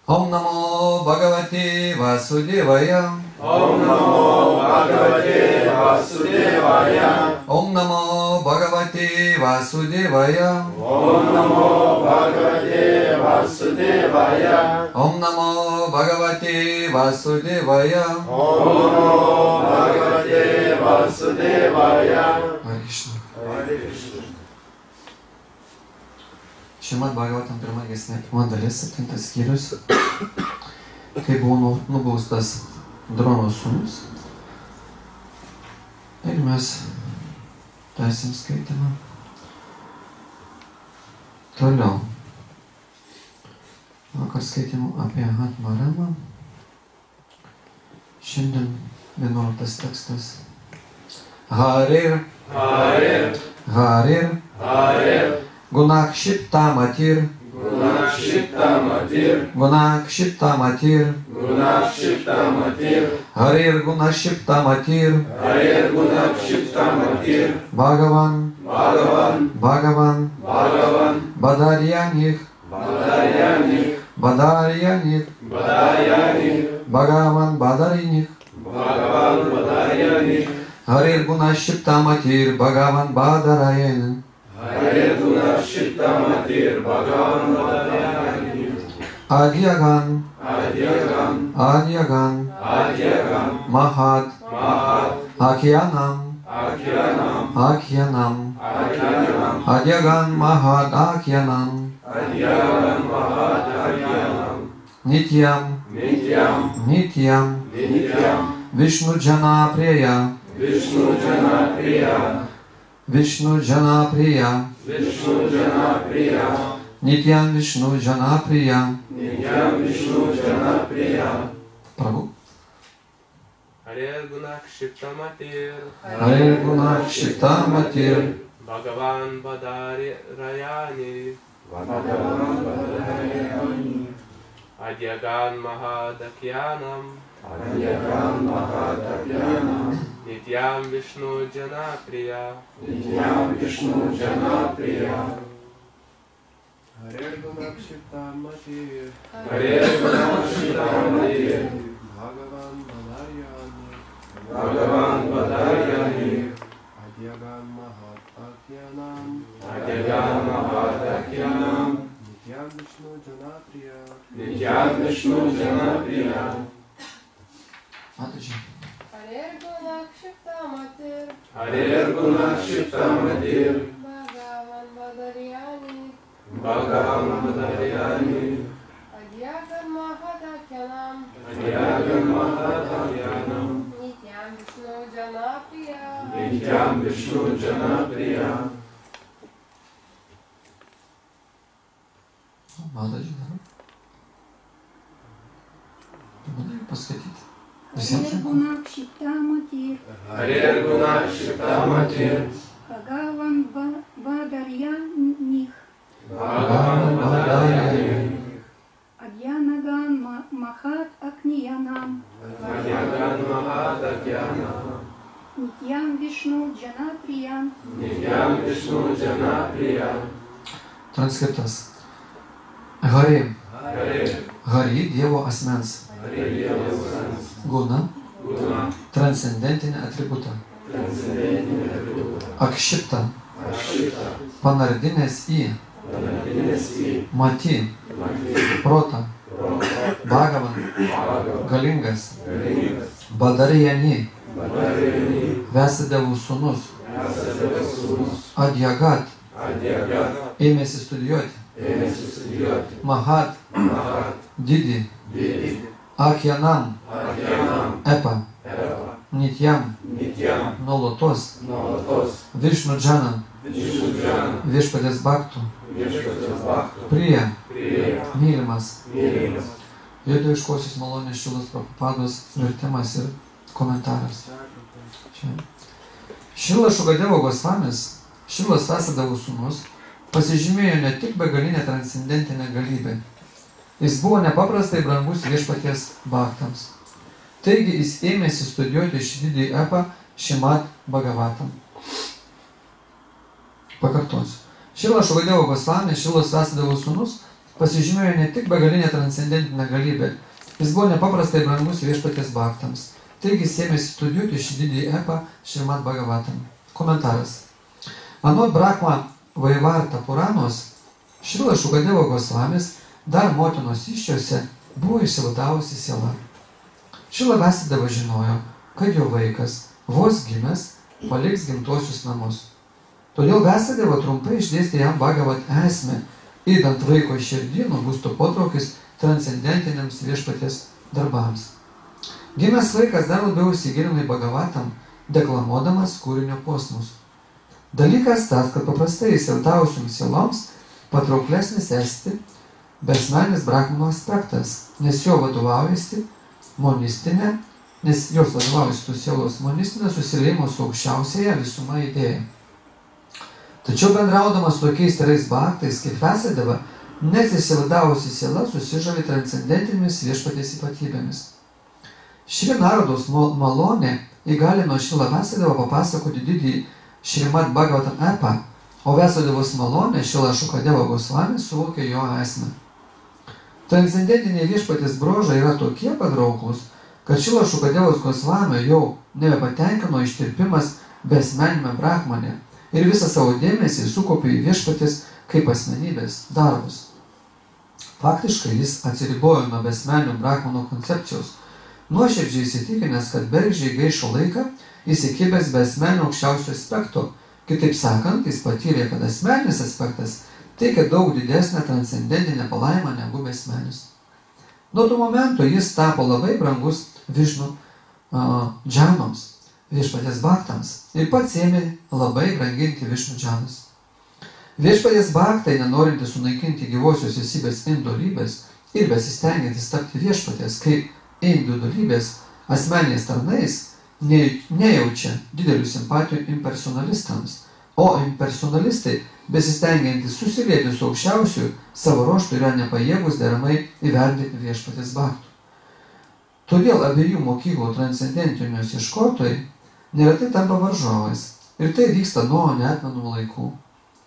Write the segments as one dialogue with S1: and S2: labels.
S1: Om Namo Bhagavate Vasudevaya.
S2: Om Namo Bhagavate Vasudevaya.
S1: Om Namo Bhagavate Vasudevaya.
S2: Om Namo Bhagavate Vasudevaya.
S1: Om Namo Bhagavate Vasudevaya.
S2: Om Namo Bhagavate Vasudevaya.
S1: Hare Krishna.
S2: Hare Krishna.
S1: Šrimad Bhagavatam pirma giesmė, pirma dalis, 7 skyrius, kai buvo nubaustas Drono sūnus. Ir mes tęsim skaitimą. Toliau. Vakar skaitimų apie Atmaramą. Šiandien 11 tekstas. Harir,
S2: Harir,
S1: Harir,
S2: Harir,
S1: Gunakshipta Matir,
S2: Gunakshipta Matir,
S1: Gunakshipta Matir,
S2: Gunakshipta Matir,
S1: Harir Gunakshipta Matir,
S2: Harir Gunakshipta Matir,
S1: Bhagavan,
S2: Bhagavan,
S1: Bhagavan,
S2: Bhagavan,
S1: Badaryanih,
S2: Badaryanih,
S1: Badaryanih,
S2: Badaryanih,
S1: Bhagavan Badarinih,
S2: Bhagavan Badaryanih,
S1: Harir Gunakshipta Matir, Bhagavan Badarayanih,
S2: Harir Gunakshipta Matir, Bhagavan Badaryanih,
S1: Adyagan,
S2: Adyagan,
S1: Adyagan,
S2: Adyagan,
S1: Mahat,
S2: Mahat,
S1: Akyanam,
S2: Akyanam,
S1: Akyanam,
S2: Akyanam,
S1: Adyagan Mahat Akyanam,
S2: Adyagan, Mahat, Akyanam,
S1: Nityam,
S2: Nityam,
S1: Nityam,
S2: Nityam,
S1: Vishnu Jana Priya,
S2: Vishnu Jana Priya,
S1: Vishnu Jana Priya,
S2: Vishnu Jana Priya,
S1: Nityam Vishnu Jana Priya.
S2: Nityam Vishnu Jana Priya.
S1: Prabhu.
S3: Harir Gunakshipta Matir,
S1: Harir Gunakshipta Matir,
S3: Bhagavan Badarayani,
S2: Bhagavan Badarayani,
S3: Adyagan Mahadakyanam,
S2: Adyagan Mahadakyanam,
S3: Nityam Vishnu Jana Priya.
S2: Nityam Vishnu Jana Priya.
S4: Harir Gunakshipta Matir,
S2: Harir Gunakshipta Matir,
S4: Bhagavan Badarayani,
S2: Bhagavan Badarayani,
S4: Adyagan Mahat Akyanam,
S2: Adyagan Mahadakyanam,
S4: Nityam Vishnu Janapriya,
S2: Nityam Vishnu Jana Priya.
S1: Mataji.
S5: Harir Gunakshipta Matir,
S2: Harir Gunakshipta Matir,
S5: Bhagavan Badarayani,
S2: Bhagavan Badarayani,
S5: Adyagan Mahadakyanam,
S2: Adyagan Mahadakyanam,
S5: Nityam Vishnu Jana Priya.
S2: Nityam Vishnu Jana Priya.
S1: Mataji. Pabanai paskaityti.
S6: Harir Gunakshipta Matir,
S2: Harir Gunakshipta Matir,
S6: Bhagavan Badaryanih,
S2: Bhagavan Badarayani,
S6: Adyagan Mahat Akyanam,
S2: Adyagan Mahadakyanam,
S6: Nityam Vishnu Janapriya.
S2: Nityam Vishnu Jana Priya.
S1: Transkriptas. Hari.
S2: Harir,
S1: Hari Dievo asmens.
S2: Harir Dievas,
S1: Guna.
S2: Guna,
S1: Transcendentinė atributa.
S2: transcendentinė atributa,
S1: Akšipta.
S2: Akšita,
S1: Panardinės į.
S2: panardinės į
S1: Mati.
S2: Matį,
S1: Protą.
S2: Protą,
S1: Bhagavan.
S2: Bhagavan,
S1: Galingas.
S2: galingas,
S1: Badarayani.
S2: Badarayani,
S1: Vesidevų sūnus.
S2: Vesidevas sūnus,
S1: Adjagat.
S2: Adyagan,
S1: Ėmėsi studijuoti.
S2: ėmėsi studijuoti
S1: Mahat.
S2: Mahat,
S1: Didį.
S2: Didį,
S1: Akyanam.
S2: Adyanam,
S1: Epa.
S2: Eva,
S1: Nityam.
S2: Nityam,
S1: Nuolatos.
S2: nuolatos,
S1: Višnu Džana.
S2: Vishnu Jana,
S1: Viešpatės baktų.
S2: viešpaties baktų,
S1: Priya.
S2: Priya,
S1: Mylimas.
S2: mylimas.
S1: Jėdaiškosios malonės Šilos Prabhupados vertimas ir komentaras. Čia. Šilas Šugadevo Gosvamis, Šilas Vasadavų sūnus, pasižymėjo ne tik begalinę transcendentinę galybę. Jis buvo nepaprastai brangus viešpaties baktams. Taigi jis ėmėsi studijuoti šį didį epą Šimad Bhagavatam. Pakartosiu. Šilas Šugadevo Gosvamis, Šilas Vasadavų sūnus, pasižymėjo ne tik begalinė transcendentinė galybė, jis buvo nepaprastai brangus viešpaties bhaktams. Taigi sėmėsi studijuoti šį didįjį epą Šrimad Bhagavatam. Komentaras. Anot Brahma Vaivarta Puranos, Šrila Šukadevo Gosvamis dar motinos įsčiose buvo išsivadavusi siela. Šrila Vasideva žinojo, kad jo vaikas, vos gimęs, paliks gimtuosius namus. Todėl Vasideva trumpai išdėstė jam Bhagavat esmę, įdant vaiko širdį bus to potraukis transcendentiniams viešpaties darbams. Gimęs vaikas dar labiau įsigilino į Bhagavatam, deklamuodamas kūrinio posmus. Dalykas tas, kad paprastai įsivadavusioms sieloms patrauklesnis esti besmenis Brahmano aspektas, nes jos vadovaujasi tų sielos monistinė susiliejimo su aukščiausiaja visuma idėja. Tačiau bendraudamas su tokiais tarais bhaktais kaip Vasideva, net įsivadavusi siela susižavi transcendentinėmis viešpaties ypatybėmis. Šri Narodos malonė įgalino Šrilą Vasidevą papasakoti didįjį Šrimad Bhagavatam epą, o Vasidevos malonė Šrila Šukadeva Gosvamis suvokė jo esmę. Transcendentiniai viešpaties bruožai yra tokie patrauklūs, kad Šrila Šukadevos Gosvamio jau nebepatenkino ištirpimas besmenime Brahmane ir visą savo dėmesį sukaupė į viešpaties kaip asmenybės darbus. Faktiškai jis atsiribojo nuo besmenio Brahmano koncepcijos, nuoširdžiai įsitikinęs, kad bergždžiai gaišo laiką įsikibęs besmenio aukščiausio aspekto. Kitaip sakant, jis patyrė, kad asmeninis aspektas teikia daug didesnę transcendentinę palaimą negu besmenis. Nuo to momento jis tapo labai brangus Višnu džanoms, viešpaties bhaktams, ir pats ėmė labai branginti Višnu džanus. Viešpaties bhaktai, nenorinti sunaikinti gyvosios esybės indolybės ir besistengiantis tapti viešpaties kaip individualybės asmeniniais tarnais, nejaučia didelių simpatijų impersonalistams, o impersonalistai, besistengiantys susilieti su aukščiausiu, savo ruožtu yra nepajėgus deramai įvertinti viešpaties bhaktų. Todėl abiejų mokyklų transcendentinius ieškotojai neretai tampa varžovais, ir tai vyksta nuo neatmenamų laikų.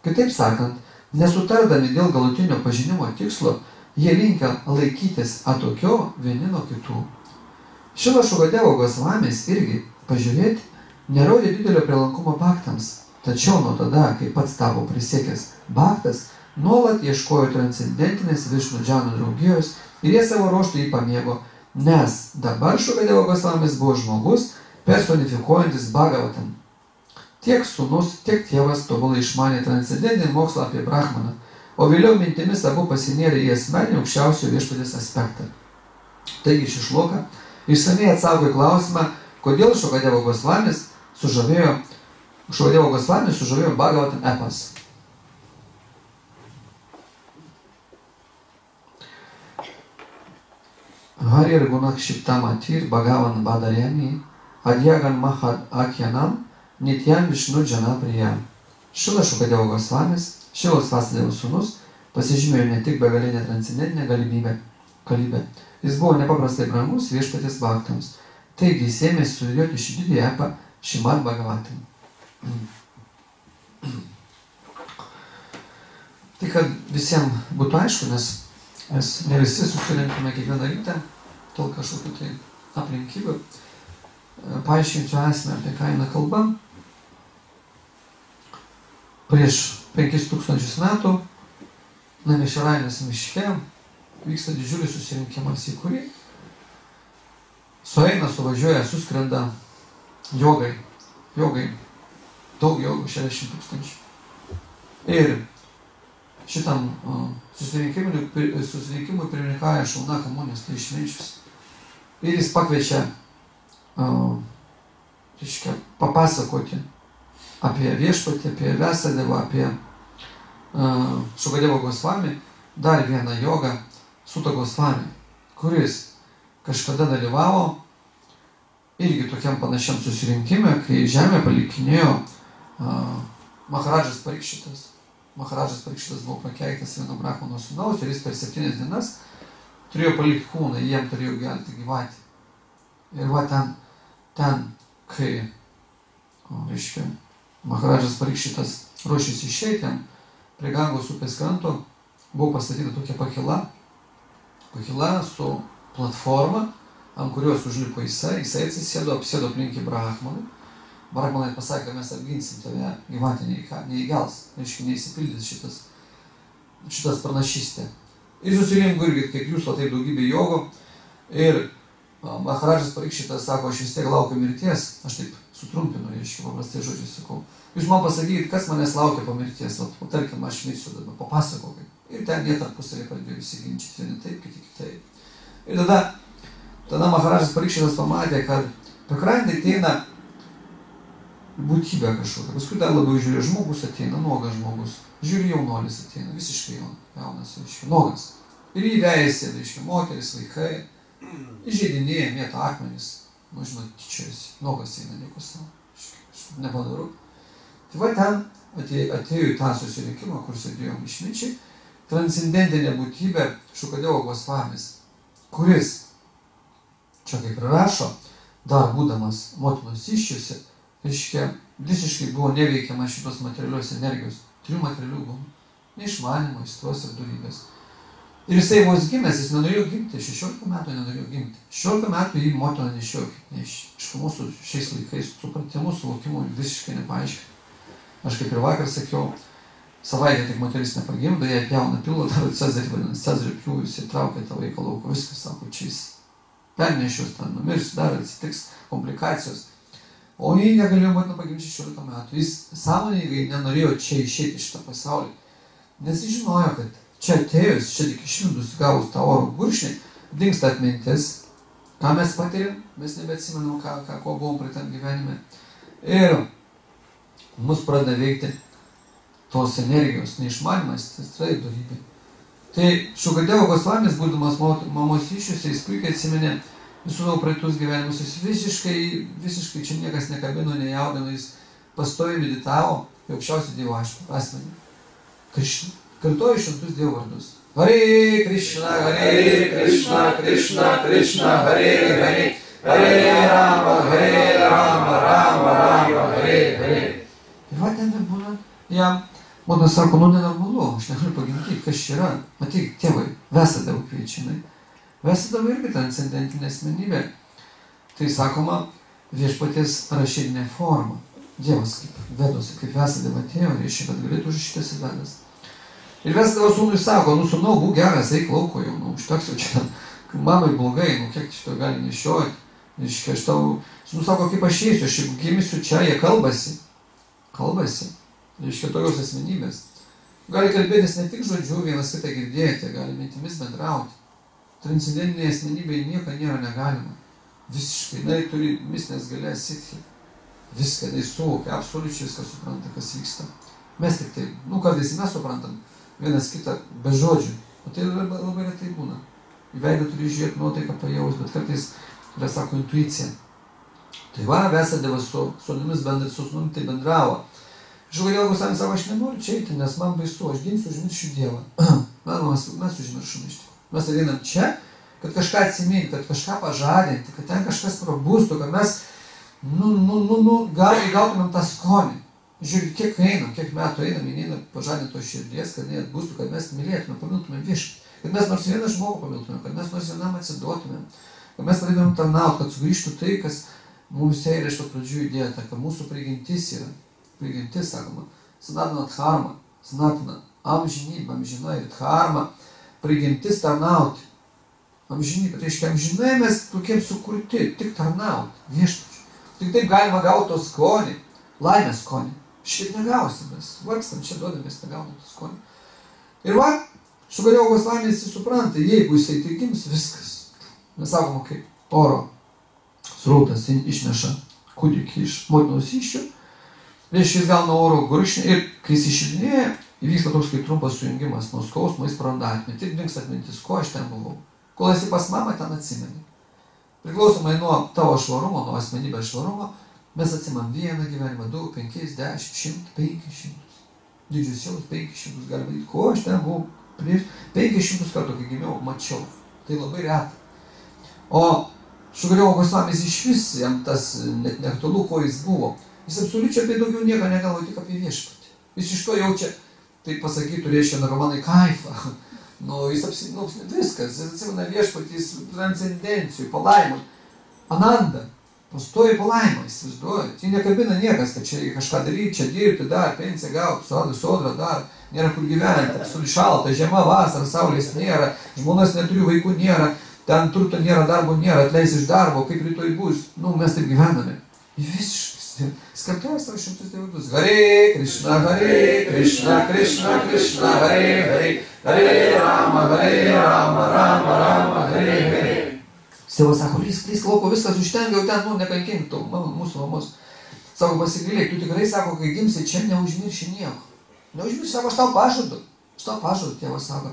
S1: Kitaip sakant, nesutardami dėl galutinio pažinimo tikslo, jie linkę laikytis atokio vieni nuo kitų. Šrila Šukadevo Gosvamis irgi, pažiūrėti, nerodė didelio prielankumo bhaktams, tačiau nuo tada, kai pats tapo prisiekęs bhaktas, nuolat ieškojo transcendentinės Višnu džanų draugijos ir jie savo ruožtu jį pamėgo, nes dabar Šukadevo Gosvamis buvo žmogus, personifikuojantis Bhagavatam. Tiek sūnus, tiek tėvas tobulai išmanė transcendentinį mokslą apie Brahmaną, o vėliau mintimis abu pasinėrė į asmeninį aukščiausio viešpaties aspektą. Taigi ši šloka išsamiai atsako į klausimą, kodėl Šukadevo Gosvamis sužavėjo Bhagavatam epas. Harir Gunakshiptam Atir Bhagavan Badarjani Adyagan Mahad Akyanam Nityan Višnu Džana Priya. Šrila Šukadevo Gosvamis, Šrilos Vasidevos sūnus, pasižymėjo ne tik begalinę transcendentinę galybę. Jis buvo nepaprastai brangus viešpaties bhaktams. Taigi jis ėmėsi studijuoti šį didįjį epą Šrimad Bhagavatam. Tai kad visiems būtų aišku, nes ne visi susirinkime kiekvieną rytą dėl kažkokių tai aplinkybių. Paaiškinsiu esmę, apie ką eina kalba. Prieš 5000 metų Namišarainės miške vyksta didžiulis susirinkimas, į kurį suvažiuoja, suskrenda jogai, daug jogų, 60 000. Ir šitam susirinkimui pirmininkauja Šauna Kamunės, tai išminčius. Ir jis pakviečia papasakoti apie viešpatį, apie Vasidevą, apie Šukadevo Gosvamį, dar vieną jogą Suta Gosvamį, kuris kažkada dalyvavo irgi tokiam panašiam susirinkime, kai žemę palikinėjo Maharadžas Parikšitas. Maharadžas Parikšitas buvo prakeiktas vieno Brahmano sūnaus ir jis per 7 dienas turėjo palikti kūną, jiem turėjo gelti gyvatį. Ir va ten kai Maharadžas Parikšitas ruošėsi išeiti prie Gangos upės kranto, buvo pastatyta tokia pakyla su platforma, ant kurios užlipo jisai atsisėdo, apsėdo aplink Brahmanų. Brahmanai pasakė, mes apginsim tave, gyvatė neįgels, reiškia, neįsipildys šitas pranašystė. Ir susirinko irgi, kaip jūs, taip daugybė jogo. Ir Maharadžas Parikšitas sako, aš vis tiek laukiu mirties, aš taip sutrumpinu, reiškia, paprastai žodžiai sakau. Jūs man pasakykit, kas manęs laukia po mirties, tarkim, aš mirsiu dabar, papasakokit. Ir ten jie tarpusavį pradėjo visi ginčyti, vieni taip, kiti kitaip. Ir tada Maharadžas Parikšitas pamatė, kad pakrantė ateina būtybė kažkokia. Paskui dar labiau žiūrėjo, žmogus ateina, nuogas žmogus. Žiūri, jaunuolis ateina, visiškai jaunas, reiškia, nuogas. Ir jį vejasi, reiškia, moteris, vaikai. Įžeidinėja, mėto akmenis. Nu, žinot, tyčiojasi, nuogas eina, nieko savo. Nepadaru. Tai va ten atėjo į tą susirinkimą, kur sėdėjom išminčiai, transcendentinė būtybė Šukadevo Gosvamis, kuris, čia kaip rašo, dar būdamas motinos įsčiuose, reiškia, visiškai buvo neveikiama šitos materialios energijos. 3 materialių buvo. Neišmanimo, aistros ir dorybės. Ir jisai vos gimęs, jis nenorėjo gimti, 16 metų nenorėjo gimti. 16 metų jį motina nešiojo kaip nešė. Iš mūsų šiais laikais supratimų, suvokimų visiškai nepaaiškina. Aš kaip ir vakar sakiau, savaitę tik moteris nepagimdo, jie pjauna pilną, dar Cezarį vadinasi, Cezarį pjūvis ir traukia tą vaiką lauko, viskas, sako, čia jis pernešios, ten numirs, dar atsitiks komplikacijos. O jį negalėjo motina pagimti 16 metų. Jis sąmoningai nenorėjo čia išeiti iš tą pasaulį, nes jis žinojo, kad čia atėjus, čia tik išlindus gavus tą oro gurkšnį, dingsta atmintis, ką mes patiriam, mes nebeatsimenam, ko buvom praeitam gyvenime. Ir mus pradeda veikti tos energijos neišmanimas, tai dorybė. Tai Šukadevo Gosvamis, būdamas mamos įsčiuose, jis puikiai atsiminė visus savo praeitus gyvenimus, jis visiškai čia niekas nekabino, nejaudino, jis pastoviai meditavo į aukščiausią Dievo asmenį. Krishna. Kartoju šimtus Dievo vardus. Hare Krishna, Krishna, Krishna, Hare Hare, Hare Rama, Rama, Rama, Hare. Ir va ten ir būna, jam, motina sako, nu nenormalu, aš negaliu pagimdyti, kas čia yra. Matyk, tėvai, Vesadeva kviečiamai. Vesadeva irgi transcendentinė asmenybė. Tai sakoma, viešpaties rašytinė forma. Dievas kaip Vedose, kaip Vesadeva atėjo, reiškia, kad galėtų užrašytas į Vedas. Ir Vesadeva sūnui sako, nu sūnau, būk geras, eik lauko jau, nu užteks jau čia, mamai blogai, nu kiek šito gali nešioti. Reiškia, aš tau, sūnus sako, kaip aš eisiu, aš jeigu gimsiu čia, jie kalbasi, reiškia, tokios asmenybės. Gali kalbėtis ne tik žodžiu, vienas kitą girdėti, gali mintimis bendrauti. Transcendentinėje asmenybėje nieko nėra negalima. Visiškai, jinai turi mistinės galės sitkį. Viską, jinai suvokia, absoliučiai viską supranta, kas vyksta. Mes tik taip, nu kartais mes suprantam vienas kitą be žodžių, o tai labai retai būna. Į veidą turi žiūrėti, nuotaiką pajaus, bet kartais yra, sako, intuicija. Tai va, Vesadeva su sūnumis tai bendravo. Šukadevo Gosvamis sako, aš nenoriu čia eiti, nes man baisu, aš ginsiu, užmiršiu Dievą. Mes užmiršome iš tikrųjų. Mes ateinam čia, kad kažką atsiminti, kad kažką pažadinti, kad ten kažkas prabūstų, kad mes įgautumėm tą skonį. Žiūrėk, kiek einam, kiek metų einam pažadinti tos širdies, kad jie atbūstų, kad mes mylėtumėm, pamiltumėm viešpatį. Kad mes nors vieną žmogų pamiltumėm, kad mes nors vienam atsiduotumėm, kad mes pradėtumėm tarnauti, kad sugrįžtų tai, kas mums yra iš pat pradžių įdėta, kad mūsų prigimtis yra. Prigimtis, sakoma, sanatana dharma, sanatana amžinybė, amžina ir dharma, prigimtis tarnauti. Amžinybė, tai reiškia, amžinai mes tokiem sukurti, tik tarnauti, viešpačiui. Tik taip galima gauti to skonį, laimės skonį. Šitaip negausim, mes vargstam, čia duodamės, negaunam to skonį. Ir va, Šukadevo Gosvamis jis supranta, jeigu jisai tai gims, viskas. Mes sakoma, kaip oro srautas išneša kūdikį iš motinos įsčių, reiškia, jis gauna oro gurkšnį ir kai jis išidinėja, įvyksta toks kaip trumpas sujungimas nuo skausmo, jis praranda atmintį, tik dingsta atmintis, ko aš ten buvau. Kol esi pas mamą, ten atsimeni. Priklausomai nuo tavo švarumo, nuo asmenybės švarumo, mes atsimam 1 gyvenimą, 2, 5, 10, 100, 500. Didžius jaus 500 galima daryti, ko aš ten buvau prieš 500 kartų, kai gimiau, mačiau. Tai labai reta. O Šukadevo Gosvamis iš vis jam tas net neaktualu, ko jis buvo. Jis absoliučiai apie daugiau nieko negalvoja, tik apie viešpatį. Jis iš to jaučia tai pasakytų, reiškia, narkomanai kaifą. Nu, jis viskas, jis atsimena viešpatys transcendencijų, palaimų. Ananda, pastoji palaimą, įsivaizduoja. Čia nekabina niekas, kad čia kažką daryti, čia dirbti, dar, pensiją gauti, sodrą dar, nėra kur gyventi, absoliučiai šalta, žiema, vasara, saulės nėra, žmonas neturi, vaikų nėra, ten turto nėra, darbo nėra, atleis iš darbo, kaip rytoj bus. Nu, mes taip gyvename. Visiškai. Skartuoja savo šimtus dievus. Hare Krishna, Krishna, Krishna, Hare Hare, Hare Rama, Rama, Rama, Hare Hare. Tėvas sako, lysk lauko, viskas užtenka, jau ten, nu, nekankink tu, mūsų mamos. Sako, pasigailėk, tu tikrai, sako, kai gimsi čia, neužmirši nieko. Neužmirši, sako, aš tau pažadu, tėvas sako.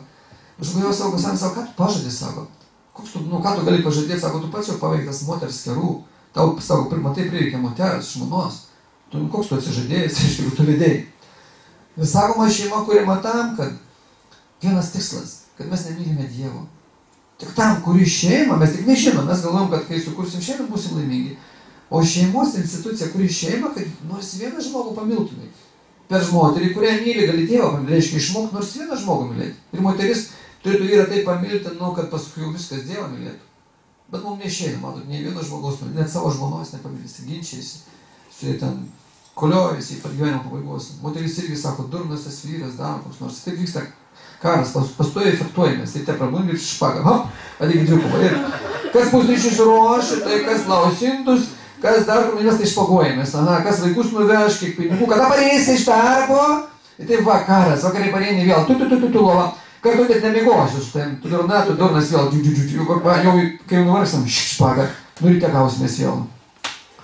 S1: Aš galėjau savo, ką tu pažadė, sako. Koks tu, nu, ką tu gali pažadėti, sako, tu pats jau paveiktas moters kerų. Tau, sako, matai, prireikia moters, žmonos. Tu, nu, koks tu atsižadėjęs, iš tikrųjų, tu vedėjai. Ir sakoma, šeima kuriama tam, kad vienas tikslas, kad mes nemylime Dievo. Tik tam, kuri šeima, mes tik nežinom, mes galvojam, kad kai sukursim šeimą, būsim laimingi. O šeimos institucija, kuri šeima, kad nors vieną žmogų pamiltumai. Per moterį, kurią myli, gali Dievą pamilti, reiškia išmokti nors vieną žmogų mylėti. Ir moteris turėtų vyrą taip pamilti, nu, kad paskui jau viskas Dievą mylėtų. Bet mums neišeina, matot, nei vieno žmogaus, net savo žmonos nepamilisi, ginčiasi, su jie ten koliojasi į pat gyvenimo pabaigos. Moteris irgi sako, durnas tas vyras, dar koks nors. Taip vyksta karas, pastoja efektuojamės, tai te prabundi ir špaga, hop, ateikit džiukumą. Ir kas pusryčius ruošia, tai kas lausintus, kas dar kur mes tai špaguojamės, aha, kas vaikus nuveš, kiek pinigų, kada pareisi iš darbo, ir taip va, karas, vakarai pareini vėl, tu lova. Kartu net nemiegosiu su tavim, tu durnas vėl, jau kai jau nuvargsam, špaga, nu ryte gausimės vėl.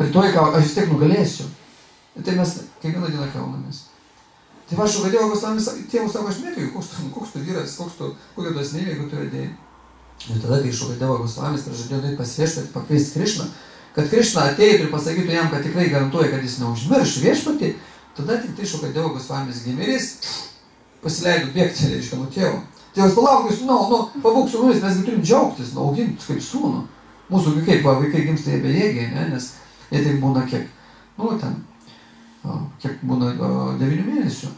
S1: Rytoj aš vis tiek nugalėsiu. Ir tai mes kiekvieną dieną kaunamės. Tai va, aš Dievo Goslamis, tėvus sako, aš mėgiu, koks tu vyras, kokia tu asmenybė, jeigu tu vedėjai. Ir tada, kai Dievo Goslamis pražadėjo nueiti pas viešpatį, pakviesti Krišną, kad Krišna ateitų ir pasakytų jam, kad tikrai garantuoja, kad jis neužmirš viešpatį, tada tik tai Dievo Goslamis gimėris pasileido bėgti, reiškia, nuo tėvo. Tėvas, palauk, jūs, pabūk su mumis, mes turim džiaugtis, auginti kaip sūnų. Mūsų kaip vaikai gimsta jie bejėgiai, ne, nes jie taip būna kiek, kiek būna 9 mėnesių,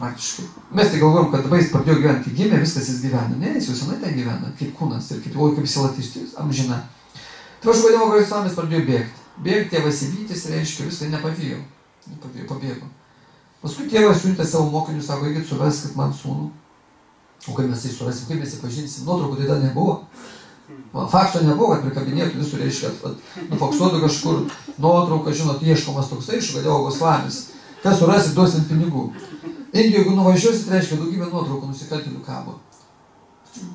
S1: praktiškai. Mes tai galvojam, kad dabar jis pradėjo gyventi, gimė, viskas jis gyvena. Ne, jis jau senai ten gyvena, kaip kūnas ir kaip silatistis, amžina. Tai aš Dievo Goslamis pradėjo bėgti. Bėgti, tėvas įvytis, reiškia, viskai nepavijo, pabėgo. Paskui tėvas siuntė savo mokinius, sako, eikit suveskit man sūnų. O kaip mes tai surasim, kaip mes jį pažinsim, nuotraukų tai dar nebuvo. Fakso nebuvo, kad prikabinėtų visų, reiškia, nufaksuotų kažkur nuotrauką, žinot, ieškomas toksai, Dievo Goslamis. Kas surasit, duosim pinigų. Indijoje, jeigu nuvažiuosit, reiškia, daugybė nuotraukų nusikaltėlių kabo.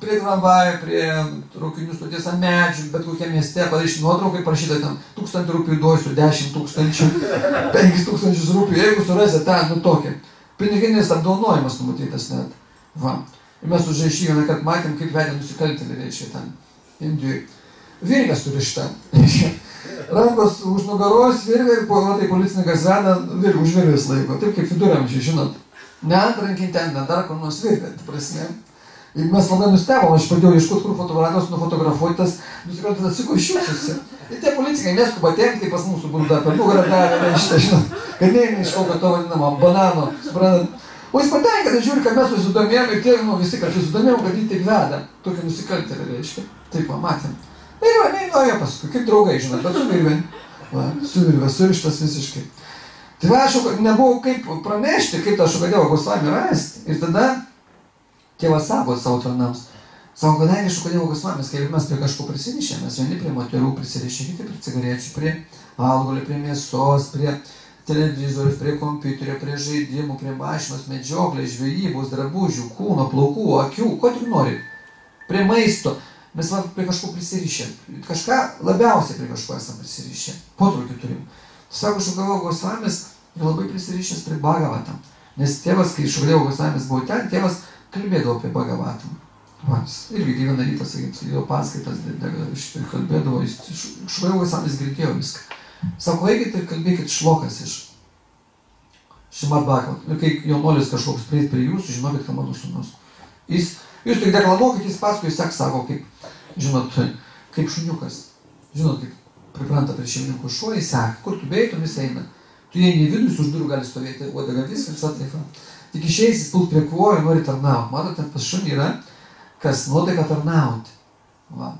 S1: Prie tramvajo, prie traukinių stoties ant medžių, bet kokie mieste, padaryši nuotraukai, prašyta ten 1000 rūpių duosiu, 10 000, 5 000 rūpių, jeigu surasit tą, tokią. Piniginis apdaunojimas numatytas net. Va. Ir mes užrašį vieną, kad matėm, kaip vedė nusikaltėlį, reiškia, ten Indijoje. Virvės surišta. Rankos už nugaros, virvė ir tai policininkas veda, už virvės laiko. Taip kaip viduramžiai, žinot. Ne antrankiai ten, ne dar kur nors virvė, ta prasme. Ir mes labai nustebom, aš pradėjau ieškoti, kur fotografijos, nufotografuoti tas nusikaltėlis atsikošiusiusi. Ir tie policininkai neskuba tempti pas mūsų būdą, per nugarą davė, reiškia, žinot, kad neina iš kokio to vadinamo banano, suprantat. O jis patenka, žiūri, kad mes susidomėjom ir tie, visi, kad susidomėjom, kad jį taip veda, tokį nusikaltėlį, reiškia. Taip, matėm. Ir ramiai nuėjo paskui, kaip draugai, žinot, bet su virvė, surištas visiškai. Tai va, aš nebuvo kaip pranešti, kaip tą Dievo Goslamį rasti. Ir tada tėvas sako savo tarnams, sako, kadangi Dievo Goslamis, kai mes prie kažko prisirišėm, mes vieni prie moterų prisirišėm, kiti prie cigarečių, prie alkoholio, prie mėsos, prie televizorius, prie kompiuterio, prie žaidimų, prie mašinos, medžioklės, žvejybos, drabužių, kūno, plaukų, akių, ko tik nori. Prie maisto. Mes prie kažko prisirišėm. Kažką labiausiai prie kažko esam prisirišę. Potraukį turim. Sako, Dievo Goslamis yra labai prisirišęs prie Bhagavatam. Nes tėvas, kai Dievo Goslamis buvo ten, tėvas kalbėdavo apie Bhagavatam. Irgi kiekvieną rytą, sakykime, jo paskaitas kalbėdavo, Dievo Goslamis girdėjo viską. Sako, eikit ir kalbėkit šlokas iš Šrimad Bhagavatam. Ir kai jaunuolis kažkoks prieis prie jūsų, žinokit, kad mano sūnus. Jūs tik deklamuokit, jis paskui seks, sako, kaip, žinot, kaip šuniukas. Žinot, kaip pripranta prie šeimininkų šuo, jis seka, kur tu beitum, jis eina. Tu įeini į vidų, jis už durų gali stovėti, uodega viskas, taip. tik išeis jis pult prie kojų, nori tarnauti. Matote, ten pas šunį yra, kas nuotaika tarnauti. Va.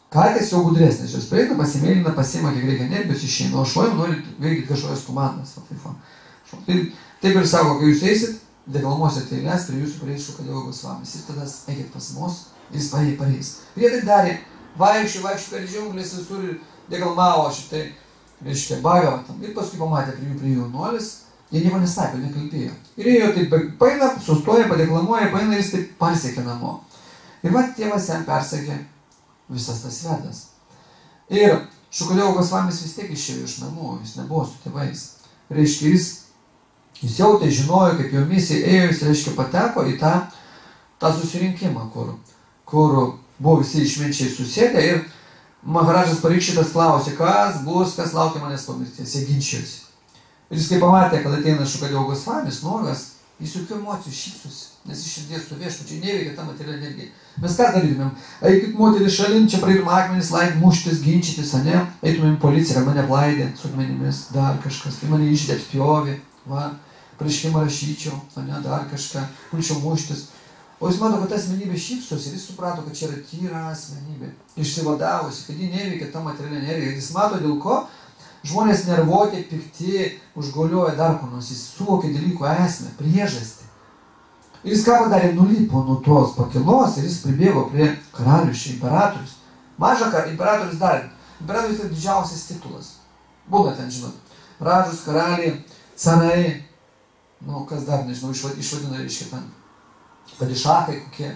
S1: Katės jau gudresnės, jos prieina, pasimėlina, pasiima, kiek reikia energijos išeina, o šuo jau nori veikti kažkokias komandas. Taip ir sako, kai jūs eisit, deklamuosite eilės, prie jūsų prieis Šukadeva Gosvamis. Ir tada eikit pas mus, jis pareis. Ir jie taip darė, vaikščių per džiunglės visur ir deklamavo šitai, reiškia, Bhagavatam. Ir paskui pamatė prie jų jaunuolis, jie nieko nesakė, nekalbėjo. Ir jie taip paina, sustoja, padeklamuoja, paina ir jis taip pasiekė namo. Ir va, tėvas jam persakė visas tas vedas. Ir Šukadeva Gosvamis vis tiek išėjo iš namų, jis nebuvo su tėvais. Reiškia, jis jautė, žinojo, kaip jo misija ėjo, jis, reiškia, pateko į tą susirinkimą, kur buvo visi išminčiai susėdę ir Maharadžas Parikšitas klausė, kas bus, kas laukia manęs po mirties, jie ginčijosi. Ir jis kai pamatė, kad ateina Šukadeva Gosvamis, nuogas, jis jokių emocijų šypsosi, nes iš širdies su viešpačiu neveikia ta materialinė energija. Mes ką darytumėm? Eikit moterį šalin, čia praeitum akmenis, laik, muštis, ginčytis, ane? Eitumėm policiją, kad mane aplaidė su akmenimis, dar kažkas, tai mane išdė, spjovė, va, pareiškimą rašyčiau, ane, dar kažką, pulčiau muštis. O jis mato, kad ta asmenybė šypsosi ir jis suprato, kad čia yra tyra asmenybė, išsivadavusi, kad ji neveikia ta materialinė energija. Jis mato, dėl ko žmonės nervuoti, pikti, užgolioja dar ko nors, jis suvokė dalykų esmę, priežastį. Ir jis ką padarė, nulipo nuo tos pakilos ir jis pribėgo prie karalius, imperatorius. Mažą imperatorius dar. Imperatorius yra didžiausias titulas. Būna ten, žinot, ražus, karaliai, carai, nu, kas dar, nežinau, išvadina, reiškia, ten, padišakai kokie.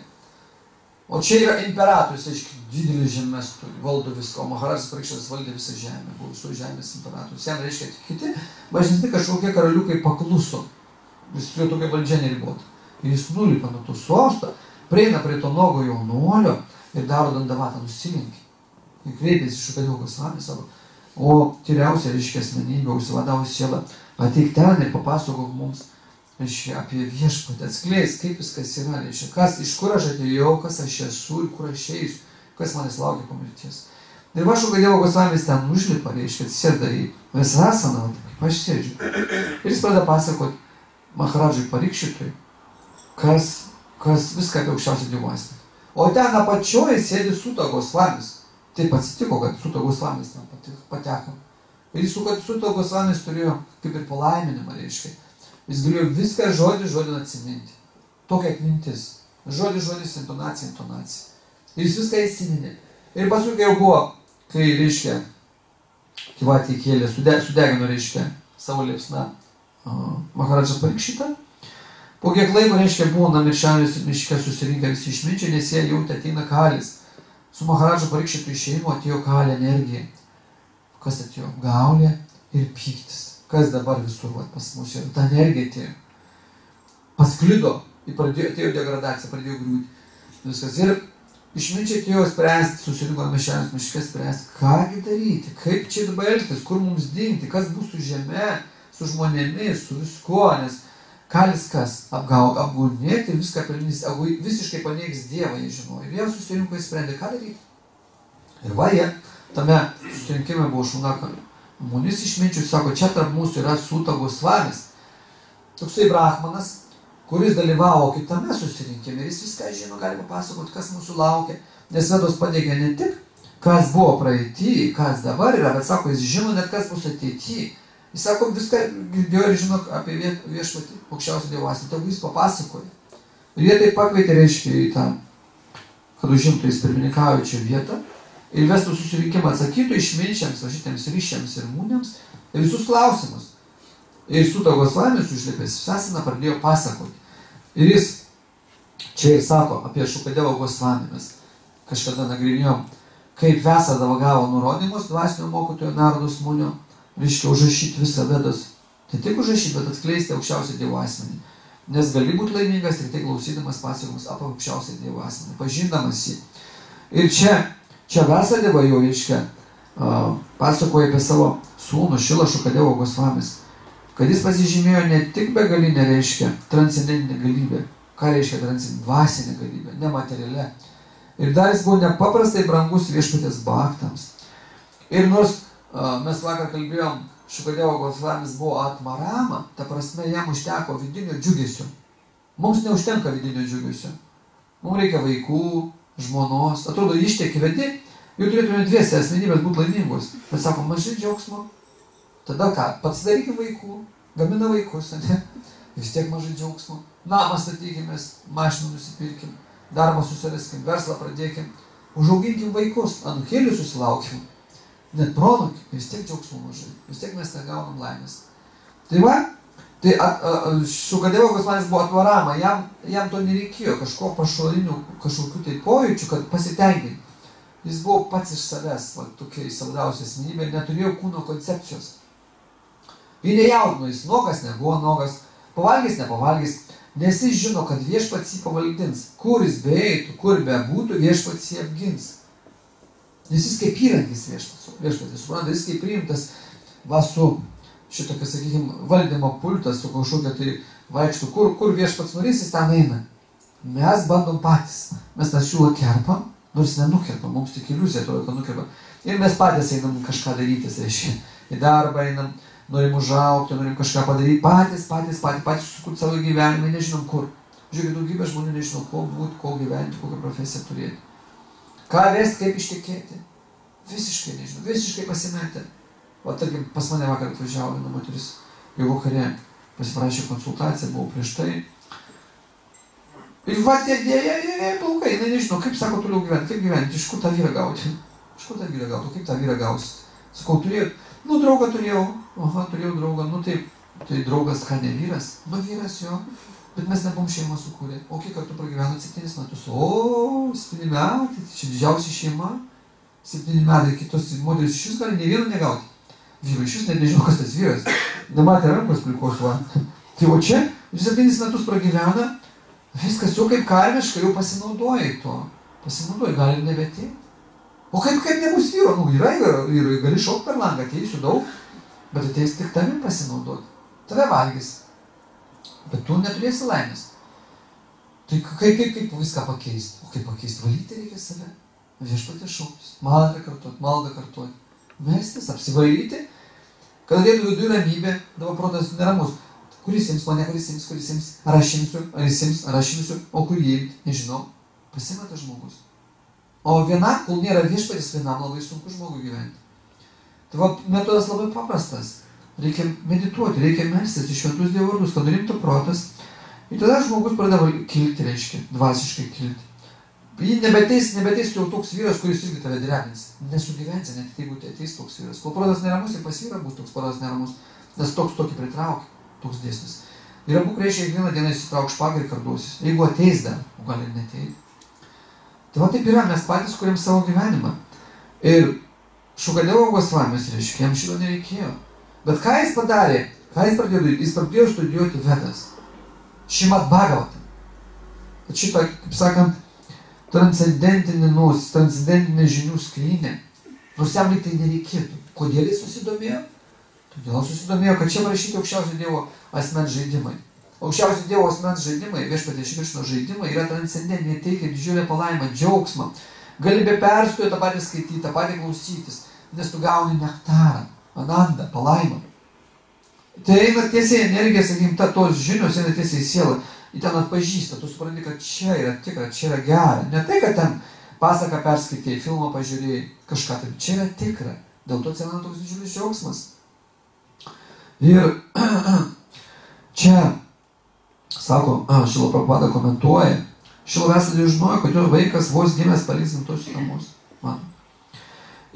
S1: O čia yra imperatorius, aiškiai, didelį žemės turi, valdo viską, o Maharadžas Parikšitas valdė visą žemę, buvo visų žemės imperatorius. Jam reiškia, kiti, mažesni kažkokie karaliukai pakluso. Jis turėjo tokią valdžią neribotą. Ir jis nulipa nuo to sosto, prieina prie to nuogo jaunuolio ir daro dandavatą, nusilenkė. Ir kreipėsi Šukadeva Gosvamis savo, o tyriausia, reiškia, asmenybė, užsivadavo sielą, ateik ten ir papasakok mums, reiškia, apie viešpatį, atskleis, kaip viskas yra, reiškia, kas, iš kur aš atėjau, kas aš esu ir kur aš eisiu, kas manęs laukia po mirties. Ir va Šukadeva Gosvamis ten užlipa, reiškia, atsisėda į Vesasaną, kaip aš sėdžiu. Ir jis pradeda pasakoti Maharadžui Parikšitui, kas viską apie aukščiausią dievuosmę. O ten apačioje sėdi Suta Gosvamis. Taip atsitiko, kad Suta Gosvamis ten pateko. Ir jis Suta Gosvamis turėjo kaip ir palaiminimą, reiškia. Jis galėjo viską žodį atsiminti. Tokia atmintis. Žodis, intonacija. Ir jis viską įsiminė. Ir paskui, kai jau buvo, kai, reiškia, Kivatį kėlė, sudegino, reiškia, savo liepsną Maharadžą Parikšitą. Po kiek laiko, reiškia, buvo Namiršalis miške susirinkę visi išminčiai, nes jie jautė ateina kalis. Su Maharadžo Parikšitu išėjimo atėjo kalė energija. Kas atėjo? Gaulė ir pyktis. Kas dabar visur pas mus yra? Ta energija atėjo. Pasklido, atėjo degradacija, pradėjo griūti. Viskas. Ir išminčiai atėjo spręsti, susirinko Namiršalis miške spręsti, kągi daryti, kaip čia dabar elgtis, kur mums dingti, kas bus su žeme, su žmonėmis, su viskuo, nes kalis kas? Apgaudinėti ir viską pelnys, visiškai paneigs Dievą, jie žinojo. Ir jie susirinko įsprendė, ką daryti. Ir va jie, tame susirinkime buvo Šunaka Munis išminčių, sako, čia tarp mūsų yra Suta Gosvamis. Toksai brahmanas, kuris dalyvavo kitame susirinkime ir jis viską žino, gali papasakoti, kas mūsų laukia. Nes Vedos pateikia ne tik, kas buvo praeity, kas dabar yra, bet sako, jis žino net kas bus ateity. Jis sako, viską girdėjo ir žino apie viešpatį, aukščiausią dievuosmę, tegu jis papasakoja. Ir jie taip pakvietė, reiškia, į tą, kad užimtų jis pirmininkaujančią vietą ir vestų susirinkimą, atsakytų išminčiams, važytėms ryšiams ir mūniams ir visus klausimus. Ir Suta Gosvamis užlipęs Vesasaną pradėjo pasakoti. Ir jis čia ir sako apie Šukadevą Gosvamį. Mes kažkada nagrinėjom, kaip Vesadava gavo nurodymus dvasinio mokytojo Nardos Munio, reiškia užrašyti visą Vedas. Tai tik užrašyti, bet atskleisti aukščiausią Dievo asmenį. Nes gali būti laimingas tik tai klausydamas pasakojimus apie aukščiausią Dievo asmenį, pažindamas jį. Ir čia Vesadeva jau, reiškia, pasakoja apie savo sūnų Šilą Šukadeva Gosvamis, kad jis pasižymėjo ne tik begalinę, reiškia, transcendentinę galybę. Ką reiškia transcendentinė? Dvasinė galybė, nematerialia. Ir dar jis buvo nepaprastai brangus viešpatės bhaktams. Ir nors mes vakar kalbėjom, Šukadeva Gosvamis buvo atmarama, ta prasme jam užteko vidinio džiugesio. Mums neužtenka vidinio džiugesio. Mums reikia vaikų, žmonos. Atrodo, ištieki vedi, jau turėtume dviese asmenybės būti laimingos. Bet sako, mažai džiaugsmo. Tada ką? Pats darykim vaikų, gamina vaikus, ne? Vis tiek mažai džiaugsmo. Namą statykimės, mašiną nusipirkim, darbą susiraskim, verslą pradėkim. Užauginkim vaikus, anūkėlių susilaukim. Net pronukį, vis tiek džiaugsmo mažai. Vis tiek mes negaunam laimės. Tai va, tai Šukadeva Gosvamis buvo atvarama, jam to nereikėjo kažko pašalinių, kažkokių tai pojūčių, kad pasitenkinti. Jis buvo pats iš savęs, va, tokia įsavdausia asmenybė, neturėjo kūno koncepcijos. Jis nejaudino, jis nogas nebuvo nogas, pavalgys nepavalgys, nes jis žino, kad viešpats jį pavaldins. Kur jis beeitų, kur bebūtų, viešpats jį apgins. Nes jis kaip įrankis viešpats, supranta, jis kaip priimtas va su šitokia, sakykime, valdymo pultas, su kažkokia tai vaikštų, kur viešpats norės, jis ten eina. Mes bandom patys. Mes tą siūlą kerpam, nors nenukerpam, mums tik iliuzija atrodo, kad nukerpam. Ir mes patys einam kažką darytis, reiškia. Į darbą einam, norim užaugti, norim kažką padaryti. Patys sukurti savo gyvenimą, nežinom kur. Žiūrėk, daugybė žmonių nežino, ko būti, ko gyventi, kokią profesiją turėti. Ką vesti, kaip ištekėti. Visiškai nežinau, visiškai pasimetę. O tarkim, pas mane vakar atvažiavo viena moteris, jau vakare pasiprašė konsultaciją, buvau prieš tai. Ir va, jie plaukai, jinai nežino, kaip sako toliau gyventi, kaip gyventi, iš kur tą vyrą gauti. Iš kur tą vyrą gauti, kaip tą vyrą gausi. Sakau, turėjau, draugą turėjau, turėjau draugą, tai draugas ką, ne vyras? Vyras jo, bet mes nebuvom šeimą sukūrę. O kiek kartų pragyvenot 7 metus? 7 metai, čia didžiausia šeima. 7 metai, kitos moteris iš vis gali ne vieno negauti. Vyrai iš vis net nežinau, kas tas vyras. Nematė rankos plikos, va. Tai o čia, 7 metus pragyvena, viskas jau kaip karmiškai, jau pasinaudojai to. Pasinaudojai, gali ir nebetėti. O kaip nebus vyro? Yra vyrai, gali šaukti per langą, ateisiu daug, bet ateis tik tavim pasinaudoti. Tave valgys. Bet tu neturėsi laimės. Tai kaip viską pakeisti? O kaip pakeisti? Valyti reikia save. Viešpatį šauktis. Maldą kartuoti. Mestis, apsivairyti, kad ateitų viduje ramybė, dabar protas neramus. Kuris ims mane, kuris ims, ar aš imsiu, o kurį imti, nežinau. Pasimeta žmogus. O vienam, kol nėra viešpatis, vienam labai sunku žmogui gyventi. Tai va, metodas labai paprastas. Reikia medituoti, reikia melstis į šventus Dievo vardus, kad rimtų protas. Ir tada žmogus pradeda kilti, reiškia, dvasiškai kilti. Jį nebeteis jau toks vyras, kuris irgi tave drebins. Nesugyvensi, net jeigu ateis toks vyras. Kol protas neramus, ir pas vyrą bus toks protas neramus. Nes toks tokį pritraukia, toks dėsnis. Ir abu reiškia, kiekvieną dieną įsitrauk špagą ir karduosis. Jeigu ateis dar, o gali ir neteiti. Tai va taip yra, mes patys kuriam savo gyvenimą. Ir Šukadeva Gosvamis, reiškia, jam šito nereikėjo. Bet ką jis padarė? Ką jis pradėjo daryti? Jis pradėjo studijuoti Vedas. Šrimad Bhagavatam. Šitą, kaip sakant, transcendentinė žinių skrynė. Nors jam lyg tai nereikėtų. Kodėl jis susidomėjo? Todėl susidomėjo, kad čia parašyti aukščiausio Dievo asmens žaidimai. Aukščiausio Dievo asmens žaidimai, viešpaties Krišnos žaidimai, yra transcendentiniai, teikia didžiulę palaimą, džiaugsmą. Gali be perstojo tą patį skaityti, tą patį klausytis, nes tu gauni nektarą, anandą, palaimą. Tai eina tiesiai energija, sakykim, tos žinios eina tiesiai į sielą. Į ten atpažįsta, tu supranti, kad čia yra tikra, čia yra gera. Ne tai, kad ten pasaką perskaitėjai, filmą pažiūrėjai, kažką tai. Čia yra tikra. Dėl to atsiranda toks didžiulis džiaugsmas. Ir čia, sako, Šrila Prabhupada komentuoja, Šrila Vyasadeva žinojo, kad jo vaikas vos gimęs paliks gimtuosius namus.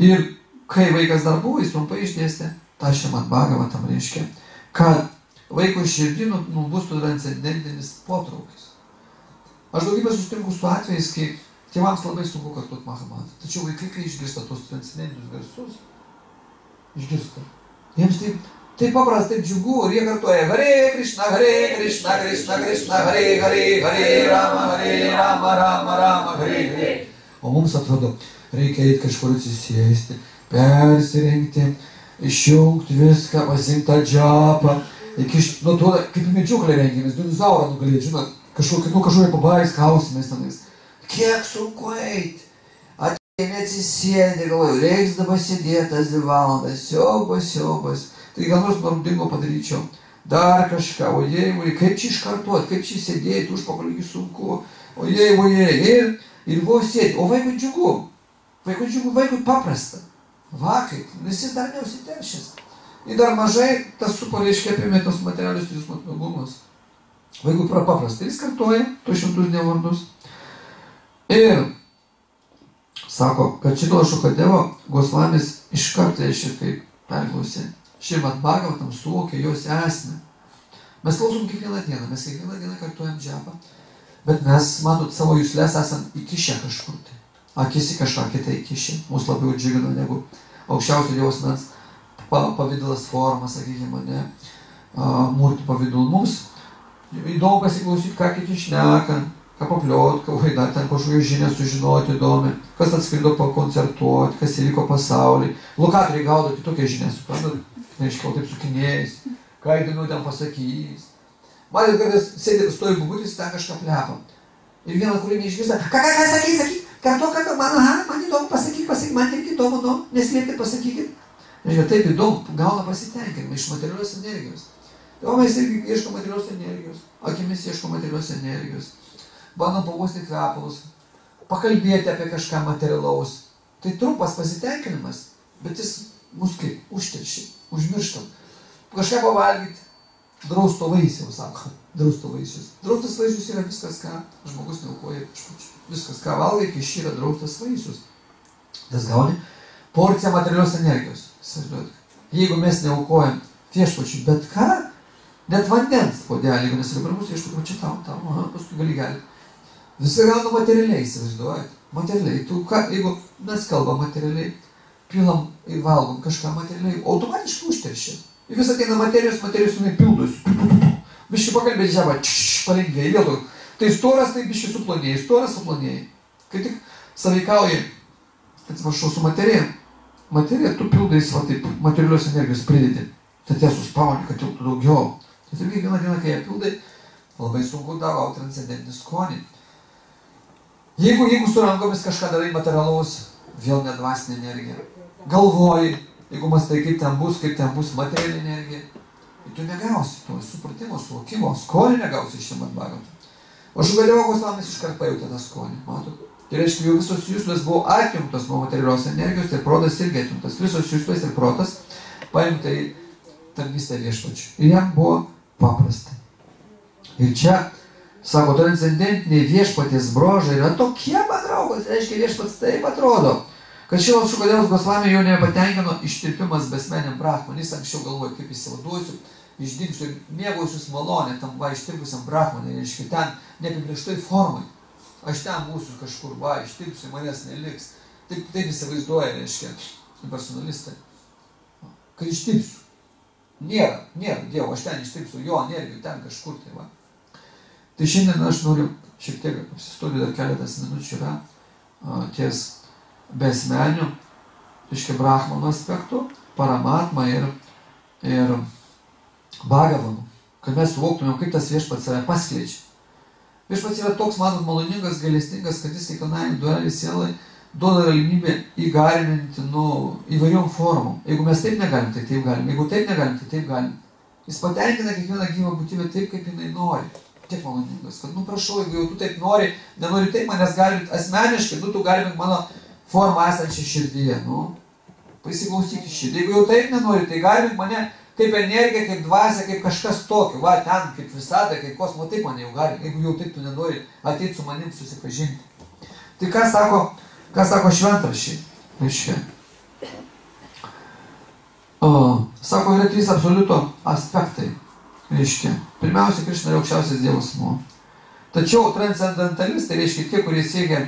S1: Ir kai vaikas dar buvo, jis trumpai išdėstė, tą Šrimad Bhagavatam reiškia, kad vaiko širdį bus transcendentinis potraukis. Aš daugybę susitinku su atvejais, kai tėvams labai sunku kartuoti Mahabharatą. Tačiau vaikai, kai išgirsta tos transcendentinius garsus, išgirsta. Jiems taip paprastai džiugu ir jie kartuoja Hare Krishna, Krishna Krishna, Hare Rama, Rama, Hare. O mums atrodo, reikia eiti kažkur atsisėsti, persirengti, išjungti viską, pasimti tą džapą. Kaip į medžioklę rengėmės, dinozaurą nugalėti, žinot, kažkokie pabaigs klausimais tenais. Kiek sunku eiti? Ateini atsisėdė, galvoju, reiks dabar sėdėti tas 2 valandas, siaubas. Tai gal nors naudingo padaryčiau. dar kažką, ojei, kaip čia iškartuot, kaip čia sėdėti, užpakalį sunku, ojei, ir vos sėdi, o vaikui džiugu, vaikui paprasta, kaip, nes jis dar neužsiteršęs. Ir dar mažai tas supo reiškia apėmė tos materialius tris matomumus. Vaikui paprasta, jis kartuoja to 100 Dievo vardus. Ir sako, kad šito Šukadevo Gosvamis iškart reiškia, kaip perklausė, Šrimad Bhagavatam suvokė jos esmę. Mes klausom kiekvieną dieną, mes kiekvieną dieną kartuojam džepą, bet mes, matot, savo juslės esam įkišę kažkur tai. Akis į kažką kitą įkišę, mus labiau džiugina negu aukščiausio Dievo asmens pavidalas forma, sakykime, ne, mūrtų pavidalų. Mums įdomu pasiklausyti, ką kiti šneka, ką papliot, dar ten kažkokią žinią sužinoti įdomi, kas atskrido pakoncertuoti, kas įvyko pasaulyje. Lokatoriai gaudo kitokią žinią, suprantat, neaiškiau taip sukinėjais, ką įdomiau ten pasakys. Matėt, kartais sėdė, stovi bubutis, ten kažką plepa. Ir vieną, kurį neišgirsta, ką sakyk, kartu, man įdomu, pasakyk, man irgi įdomu, nu, neslėpti, pasakykit. Ir taip įdomu, gauna pasitenkinimą iš materialios energijos. O mes irgi ieškom materialios energijos, akimis ieškom materialios energijos. Bandom pavosti kvepalus, pakalbėti apie kažką materialaus. Tai trumpas pasitenkinimas, bet jis mus kaip užteršia, užmirštam. Kažką pavalgyti, drausto vaisiaus, sako, drausto vaisius. Draustas vaisius yra viskas, ką žmogus neaukoja viešpačiui. Viskas, ką valgai, kai šį yra draustas vaisius. Tas gauni porciją materialios energijos. Jeigu mes neaukojam viešpačiui, bet ką, net vandens puodelį, jeigu nesiribarbus, viešpačiu, čia tau, paskui gali gelti. Visą gauna materialiai, įsivaizduojat. Materialiai, jeigu mes kalbam materialiai, pilam ir valgom kažką materialiai, automatiškai užteršia. Ir vis ateina materijos jinai pildosi. Biški pakalbėti žemą, palengvėjai, vėl. Tai storas, tai biški suplonėjai. Kai tik sąveikauji, atsiprašau, su materija, tu pildais, va taip, materialios energijos pridedi. Tad ją suspauni, kad tilptų daugiau. Tai taip kiekvieną dieną, kai ją pildai, labai sunku gauti transcendentinį skonį. Jeigu su rankomis kažką darai materialaus, vėl nedvasinė energija. Galvoji, jeigu mastai, kaip ten bus materialinė energija, tai tu negausi to supratimo, suvokimo, skonį negausi iš Šrimad Bhagavatam. O Šukadevo Gosvamis iškart pajautė tą skonį, matot? Tai reiškia, jau visos juslės buvo atjungtos nuo materialios energijos ir protas irgi atjungtas. Visos juslės ir protas paimta į tarnystę viešpačiui. Ir jam buvo paprasta. Ir čia, sako, transcendentiniai viešpaties brožai yra tokie, man draugas, reiškia, viešpats taip atrodo, kad šios Šukadevos Gosvami jau nepatenkino ištirpimas besmeniam brahmanui. Jis anksčiau galvoja, kaip įsivaduosiu, išdingsiu ir mėgausius malonę tam ištirpusiam brahmanui, reiškia, ten neapibrėžtoj formai. Aš ten būsiu kažkur, ištirpsiu, manęs neliks. Taip įsivaizduoja, reiškia, personalistai. Kad ištirpsiu. Nėra Dievo, aš ten ištirpsiu, jo energijų ten kažkur, tai va. Tai šiandien aš noriu šiek tiek apsistoti, dar keletas minučių yra ties besmenių, reiškia, brahmano aspektų, paramatma ir bhagavanų. Kad mes suvoktumėm, kaip tas viešpats save paskleidžia. Viešpats yra toks, matot, maloningas, gailestingas, kad jis kiekvienai duelį sielai duoda galimybę įgalinti, įvairiom formom. Jeigu mes taip negalim, tai taip galim. Jeigu taip negalim, tai taip galim. Jis patenkina kiekvieną gyvą būtybę taip, kaip jinai nori. Tiek maloningas, kad, prašau, jeigu jau tu taip nori, nenori taip manęs galbūt asmeniškai, tu galbūt mano formą esančią širdyje, pasiklausyti širdį. Jeigu jau taip nenori, tai galbūt mane kaip energija, kaip dvasia, kaip kažkas tokio, ten, kaip visada, kaip kosmo, taip mane jau gali, jeigu jau taip tu nenori ateiti su manim susipažinti. Tai ką sako šventraščiai, reiškia? Sako, yra 3 absoliuto aspektai, reiškia. Pirmiausia, Krišna yra aukščiausias Dievo asmuo. Tačiau transcendentalistai, reiškia, tie, kurie siekia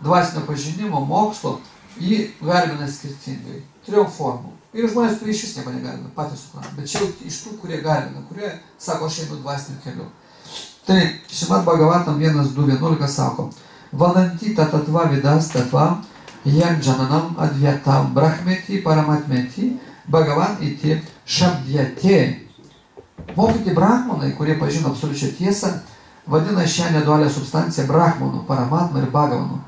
S1: dvasinio pažinimo, mokslo, jį garbina skirtingai, 3 formų. Ir žmonės, kurie iš vis nieko negalime, patys supranta. Bet čia iš tų, kurie galime, kurie sako, aš einu dvasiniu keliu. Tai Šrimad Bhagavatam 1.2.11 sako, Vadanti tatatva vidas tatva, jam džananam advietam brahmeti paramatmeti, Bhagavan iti šabdjate. Mokyti brahmanai, kurie pažino absoliučią tiesą, vadina šią nedualią substanciją brahmanu, paramatma ir Bhagavanu.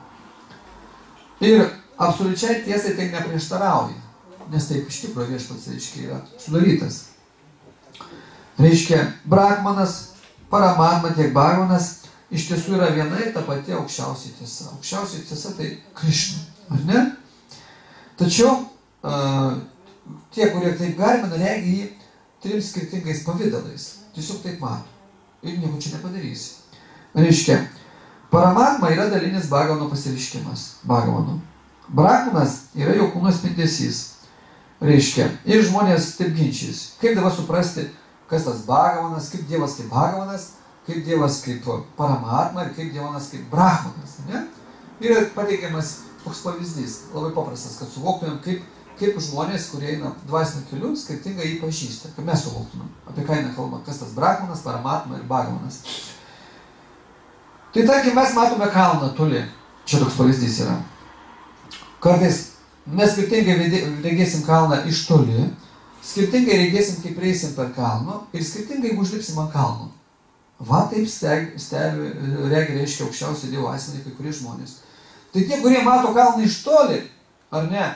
S1: Ir absoliučiai tiesai tai neprieštarauja. Nes taip iš tikrųjų viešpats, reiškia, yra sudarytas. Reiškia, Brahmanas, Paramatma tiek Bhagavanas iš tiesų yra viena ir ta pati aukščiausia tiesa. Aukščiausia tiesa tai Krišna, ar ne? Tačiau tie, kurie taip garbina, regi jį 3 skirtingais pavydalais. Tiesiog taip mato. Ir nieko čia nepadarysi. Reiškia, Paramatma yra dalinis Bhagavano pasireiškimas. Bhagavano. Brahmanas yra jo kūno spindesys. Reiškia, ir žmonės taip ginčys. Kaip dabar suprasti, kas tas Bhagavanas, kaip Dievas kaip Bhagavanas, kaip Dievas kaip Paramatma ir kaip Dievas kaip Brahmanas. Ne? Ir pateikiamas toks pavyzdys, labai paprastas, kad suvoktumėm, kaip žmonės, kurie eina dvasiniu keliu, skirtingai jį pažįsta, kad mes suvoktumėm, apie ką eina kalba, kas tas Brahmanas, Paramatma ir Bhagavanas. Tai tarkim, mes matome kalną toli. Čia toks pavyzdys yra. Kartais mes skirtingai regėsim kalną iš toli, skirtingai regėsim, kaip reisim per kalną ir skirtingai užlipsim ant kalno. Va taip stebi, regi reiškia aukščiausią Dievo asmenį kai kurie žmonės. Tai tie, kurie mato kalną iš toli, ar ne,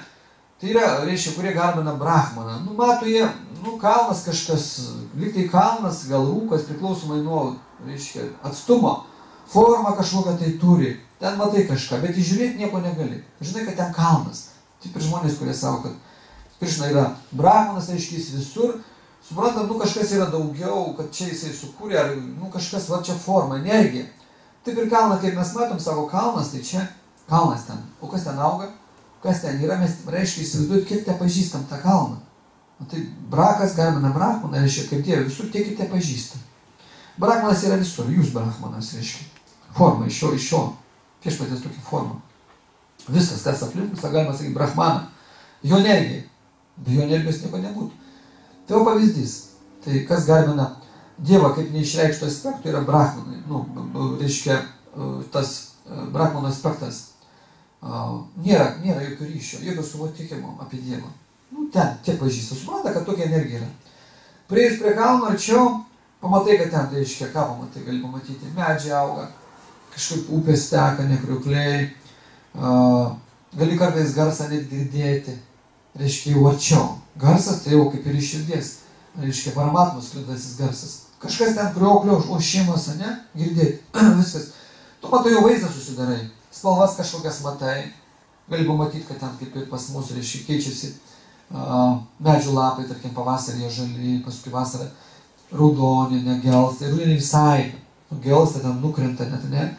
S1: tai yra, reiškia, kurie garbina Brahmaną. Mato jie, kalnas kažkas, lyg tai kalnas, gal rūkas, priklausomai nuo, reiškia, atstumo. Forma kažkokią tai turi, ten matai kažką, bet įžiūrėti nieko negali. Žinai, kad ten kalnas. Taip ir žmonės, kurie savo, kad Krišna yra Brahmanas, reiškia jis visur, suprantam, kažkas yra daugiau, kad čia jisai sukūrė, ar kažkas, va čia forma, energija. Taip ir kalną, kaip mes matom savo kalnas, tai čia kalnas ten. O kas ten auga, kas ten yra, mes, reiškia, įsivaizduot, kiek te pažįstam tą kalną. O tai Brakas garbina Brahmaną, reiškia, kaip Dieve visur, tiek ir te pažįstam. Brahmanas yra visur, jūs Brahmanas, reiškia. Forma iš jo. Viešpaties tokia forma. Viskas, kas aplinkui, galima sakyti, Brahmana. Jo energija. Be jo energijos nieko nebūtų. Tai jau pavyzdys. Tai kas garbina Dievą kaip neišreikšto aspektų yra Brahmanai. Reiškia, tas Brahmano aspektas. Nėra jokio ryšio, jokio suvotikimo apie Dievą. Ten tiek pažįsta. Supranta, kad tokia energija yra. Prieis prie kalno arčiau, pamatai, kad ten, reiškia, ką pamatai, gali pamatyti. Medžiai auga. Kažkaip upės teka, nekriukliai, gali kartais garsą net girdėti, reiškia jau arčiau. Garsas tai jau kaip ir iš širdies, reiškia Paramatmos sklindantis garsas. Kažkas ten krioklio, ošimas, ne, girdėti, viskas. Tu matai jau vaizdą susidarai, spalvas kažkokias matai, gali pamatyti, kad ten kaip ir pas mus, reiškia, keičiasi medžių lapai, tarkim, pavasarį žali, paskui vasarą raudonį, negelsta, rudenį visai. Gelsta ten nukrenta net, ne?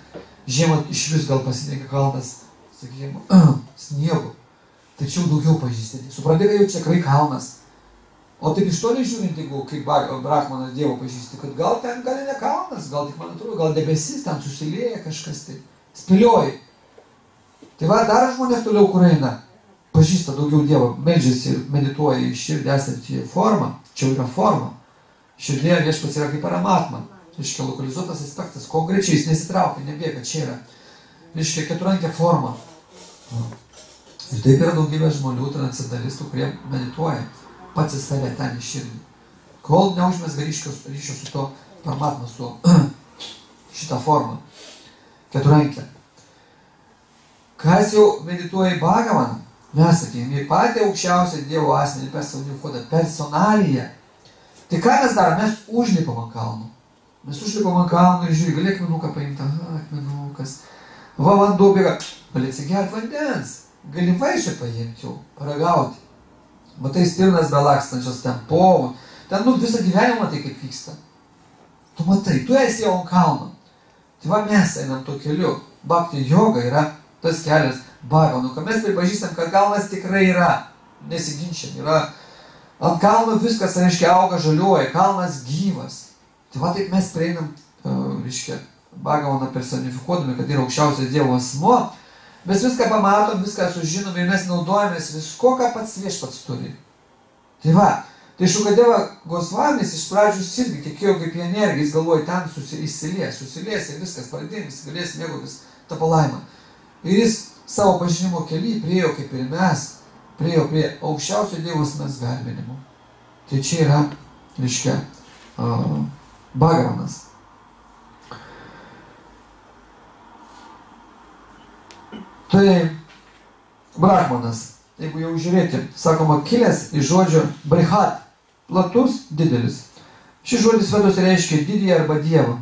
S1: Žiemą iš vis gal pasidengia kalnas, sakykime, sniegu. Tačiau daugiau pažįstėti. Supranti, kad jau čia tikrai kalnas. O taip iš toli žiūrint, jeigu kaip Brahmanas Dievo pažįsti, kad gal ten gali ne kalnas, gal tik man atrodo, gal debesis ten susilieja kažkas tai. Spėlioji. Tai va, dar žmonės toliau, kur eina, pažįsta daugiau Dievo, meldžiasi ir medituoja į širdį esantį formą. Čia yra forma. Širdėje Viešpats yra kaip Paramatma. Reiškia, lokalizuotas aspektas, konkrečiai jis nesitraukia, nebėga, čia yra. Reiškia, keturankė forma. Ir taip yra daugybė žmonių, transcendentalistų, kurie medituoja pats į save ten į širdį. Kol neužmesga ryšio su to Paramatma, su šitą formą. Keturankė. Kas jau medituoja į Bhagavaną, mes sakėjome, į patį aukščiausią Dievo asmenį personaliją. Tai ką mes darom? Mes užlipam ant kalno. Mes užlipam ant kalno ir žiūri, gali akmenuką paimti, akmenukas. Va, vanduo bėga, gali atsigert vandens, gali vaisių paimti jau, paragauti. Matai stirnas belakstančios ten povų, ten visą gyvenimą tai kaip vyksta. Tu matai, tu esi jau ant kalno. Tai va, mes einam to keliu. Bhakti joga yra tas kelias Bhagavano, kad mes pripažįstam, kad kalnas tikrai yra, nesiginčiam, yra. Ant kalno viskas, reiškia, auga, žaliuoja, kalnas gyvas. Tai va taip mes prieinam, reiškia, Bhagavaną personifikuodami, kad yra aukščiausias Dievo asmuo, mes viską pamatom, viską sužinome ir mes naudojamės visko, ką pats Viešpats turi. Tai va, tai Šukadeva Gosvamis iš pradžių irgi tikėjo kaip į energiją, jis galvoja, ten įsilies ir viskas, pradėjimis, galės mėgautis tą palaimą. Ir jis savo pažinimo kelyje priėjo, kaip ir mes, priėjo prie aukščiausio Dievo asmens garbinimo. Tai čia yra, reiškia, Bhagavanas. Tai Brahmanas, jeigu jau žiūrėti, sakoma, kilęs iš žodžio brihat, platus, didelis. Šis žodis Vedos reiškia didįjį arba Dievą.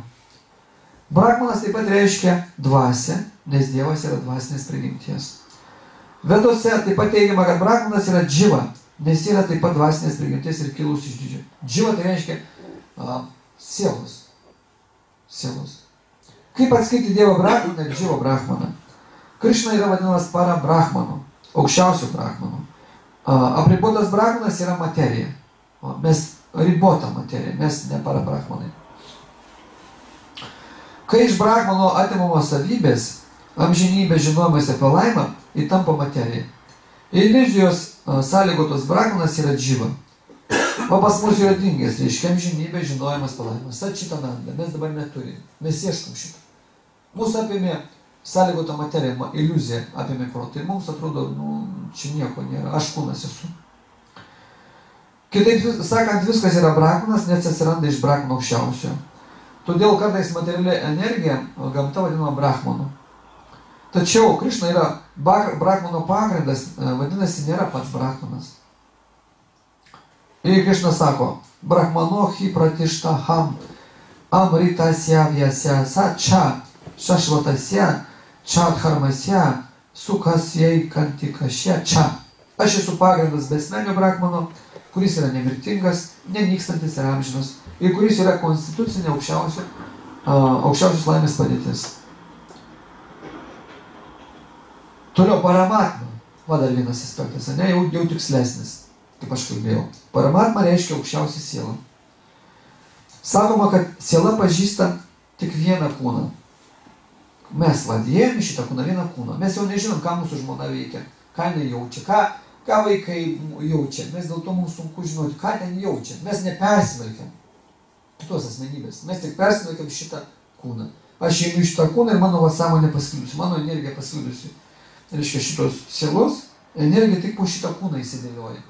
S1: Brahmanas taip pat reiškia dvasią, nes Dievas yra dvasinės prigimties. Vedose taip pat teigiama, kad Brahmanas yra dživa, nes yra taip pat dvasinės prigimties ir kilus iš didžio. Dživa tai reiškia sielos. Sielos. Kaip atskirti Dievo Brahmaną ir dživo Brahmaną? Krišna yra vadinamas para Brahmanu, aukščiausiu Brahmanu. Apribotas Brahmanas yra materija. Mes ribota materija, mes ne para Brahmanai. Kai iš Brahmano atimamos savybės, amžinybė žinojimas apie laimą, įtampa materija. Iliuzijos sąlygotos Brahmanas yra dživa. O pas mus yra dingęs, reiškia amžinybė žinojimas apie laimą. Sačitananda, mes dabar neturime. Mes ieškom šitą. Mūsų apėmė sąlygota materija, iliuzija apėmė protą. Ir mums atrodo, čia nieko nėra, aš kūnas esu. Kitaip sakant, viskas yra Brahmanas, nes atsiranda iš Brahmano aukščiausio. Todėl kartais materiali energija, gamta vadinama Brahmanu. Tačiau Krišna yra Brahmano pagrindas, vadinasi, nėra pats Brahmanas. Ir Krišna sako, Brahmano hi pratištaham amritasya vyasya sača šašvatasya čadharmasya sukasyai kantikasya ča. Aš esu pagrindas besmenio Brahmano, kuris yra nemirtingas, nenykstantis ir amžinas, ir kuris yra konstitucinė aukščiausios laimės padėtis. Toliau Paramatma, dar vienas aspektas, jau tikslesnis, kaip aš kalbėjau. Paramatma reiškia aukščiausią sielą. Sakoma, kad siela pažįsta tik vieną kūną. Mes vadėjame šitą kūną, vieną kūną. Mes jau nežinom, ką mūsų žmona veikia, ką jinai jaučia, ką vaikai jaučia. Mes dėl to mums sunku žinoti, ką ten jaučia. Mes nepersimelkiam kitos asmenybės. Mes tik persimelkiam šitą kūną. Aš einu šitą kūną ir mano sąmonė pasklidusi, mano energija pasklidusi. Reiškia, šitos sielos energija tik po šitą kūną įsidėlioja.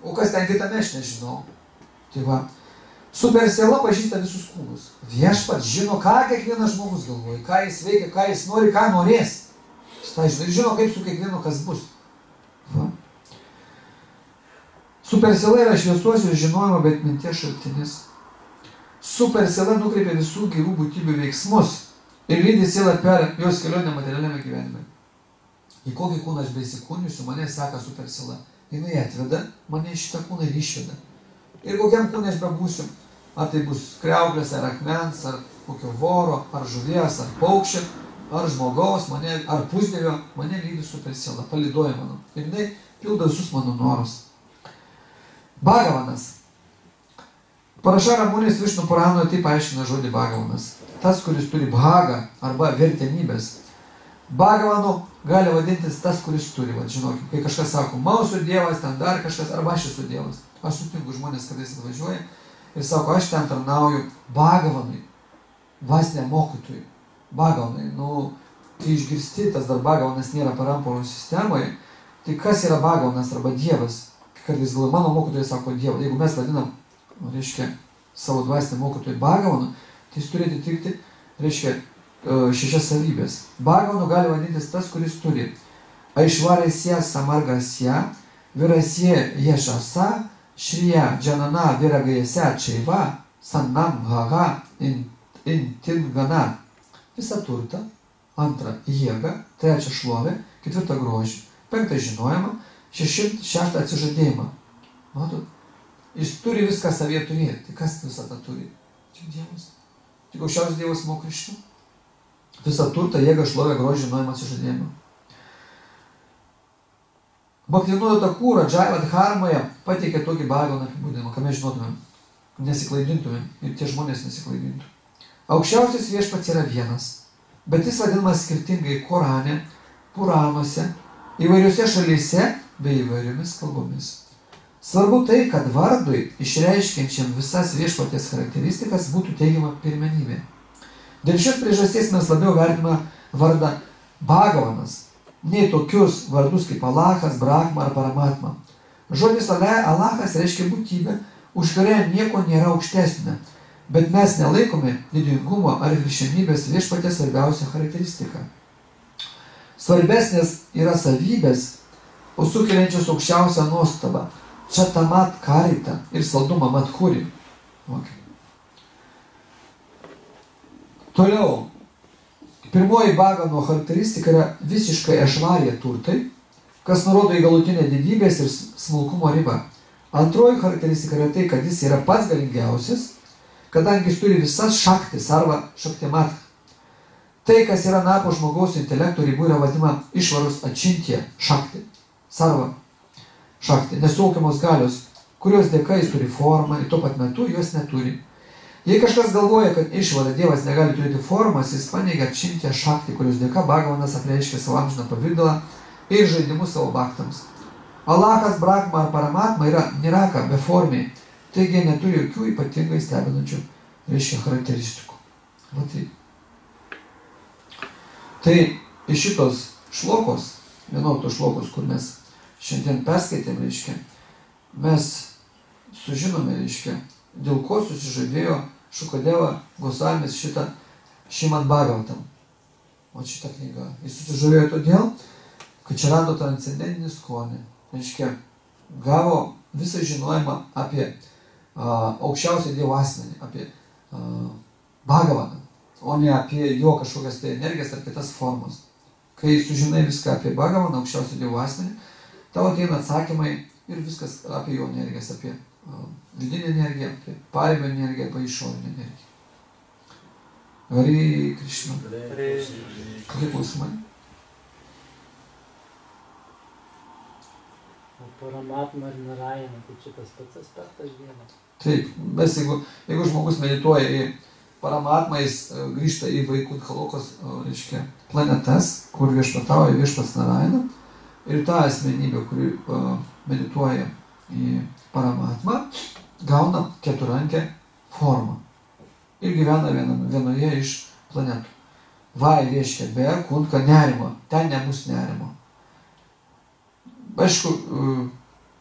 S1: O kas ten kitame, aš nežinau. Tai va, super siela pažįsta visus kūnus. Viešpats žino, ką kiekvienas žmogus galvoja, ką jis veikia, ką jis nori, ką norės. Jis tai žino ir žino, kaip su kiekvienu kas bus. Va. Super siela yra šviesos ir žinojimo, bet minties šaltinis. Super siela nukreipia visų gyvų būtybių veiksmus ir lydi sielą per jos kelionę materialiame gyvenime. Į kokį kūną aš besikūniusiu, mane seka super siela. Jinai atveda mane į šitą kūną ir išveda. Ir kokiam kūnė aš bebūsiu, ar tai bus kriauklės, ar akmens, ar kokio voro, ar žuvies, ar paukščio, ar žmogaus, ar pusdievio, mane lydi super siela, palydoja mano. Ir jinai pildo visus mano norus. Bhagavanas. Parašara Munis Višnu Puranoje taip aiškina žodį Bhagavanas. Tas, kuris turi bhagą arba vertenybės. Bhagavanu gali vadintis tas, kuris turi. Vat, žinokim, kai kažkas sako, mausiu Dievas, ten dar kažkas, arba aš esu Dievas. Aš sutinku žmonės, kada jis atvažiuoja ir sako, aš ten tarnauju Bhagavanui, dvasiniam mokytojui. Bhagavanui, kai išgirsti, tas dar Bhagavanas nėra paramporų sistemoje, tai kas yra Bhagavanas arba Dievas? Kartais galvoja, mano mokytojai sako Dievą. Jeigu mes vadinam, reiškia, savo dvasinį mokytojų Bhagavanu, tai jis turi atitikti, reiškia, 6 savybės. Bhagavanu gali vadintis tas, kuris turi Aishvarasya samargasya, virasya yeshasa, šriya džanana viragayasya čaiva, sannam haga intingana. Visą turtą, 2 jėgą, 3 šlovę, 4 grožį, 5 žinojimą, 6 atsižadėjimą. Matot? Jis turi viską savyje turėti. Tai kas visą tą turi? Tik Dievas. Tik aukščiausias Dievas moko Krišna. Visą turtą, jėgą, šlovę, grožį, žinojimą, atsižadėjimą. Bhaktivinoda Thakur Džaiva Dharmoje pateikė tokį Bhagavaną apibūdinimą, ką mes žinotumėm, nesiklaidintumėm ir tie žmonės nesiklaidintų. Aukščiausias viešpats yra vienas, bet jis vadinamas skirtingai Korane, Puranuose, įvairiose šalyse bei įvairiomis kalbomis. Svarbu tai, kad vardui, išreiškiančiam visas viešpaties charakteristikas, būtų teigiama pirmenybė. Dėl šios priežasties mes labiau vertiname vardą Bhagavanas, nei tokius vardus kaip Alachas, Brahma ar Paramatma. Žodis Alachas reiškia būtybę, už kurią nieko nėra aukštesnė, bet mes nelaikome didingumo ar viršenybės viešpaties svarbiausia charakteristika. Svarbesnės yra savybės, o sukeliančios aukščiausią nuostabą. Čatamat karita ir saldumą matkuri. Okay. Toliau. Pirmoji Bhagavano charakteristika yra visiškai ešvarija turtai, kas nurodo į galutinę didybės ir smulkumo ribą. Antroji charakteristika yra tai, kad jis yra pats galingiausias, kadangi jis turi visas šaktis arba šaktimat. Tai, kas yra napo žmogaus intelekto ribų, yra vadinama išvaros atšintė šakti, sarva šakti, nesuvokiamos galios, kurios dėka jis turi formą ir tuo pat metu jos neturi. Jei kažkas galvoja, kad išvara Dievas negali turėti formas, jis paneigia atšintę šakti, kurios dėka Bhagavanas apreiškia savo amžiną pavidalą ir žaidimus savo bhaktams. Alachas, Brahma ar Paramatma yra niraka, beformiai, taigi jie neturi jokių ypatingai stebinančių, reiškia, charakteristikų. Va tai. Tai iš šitos šlokos, vienuoliktos šlokos, kur mes šiandien perskaitėm, reiškia, mes sužinome, reiškia, dėl ko susižavėjo Šukadeva Gosvamis šitą Šrimad Bhagavatam. O šitą knygą. Jis susižavėjo todėl, kad čia rado transcendentinį skonį. Reiškia, gavo visą žinojimą apie aukščiausią Dievo asmenį, apie Bhagavaną, o ne apie jo kažkokias tai energijas ar kitas formas. Kai sužinai viską apie Bhagavaną, aukščiausią Dievo asmenį, tavo ateina atsakymai ir viskas apie jo energijas, apie vidinę energiją, apie paribio energiją, apie išorinę energiją. Hare Krishna. Kokie klausimai?
S7: Paramatma ir Narayana, tai čia tas pats aspektas vienas.
S1: Taip, mes jeigu žmogus medituoja į Paramatmą, jis grįžta į Vaikuthalokos, reiškia, planetas, kur viešpatauja viešpats Narayana, ir ta asmenybė, kuri medituoja į Paramatmą, gauna keturrankę formą ir gyvena vienoje iš planetų. Vai reiškia be, kuntka nerimo, ten nebus nerimo. Aišku,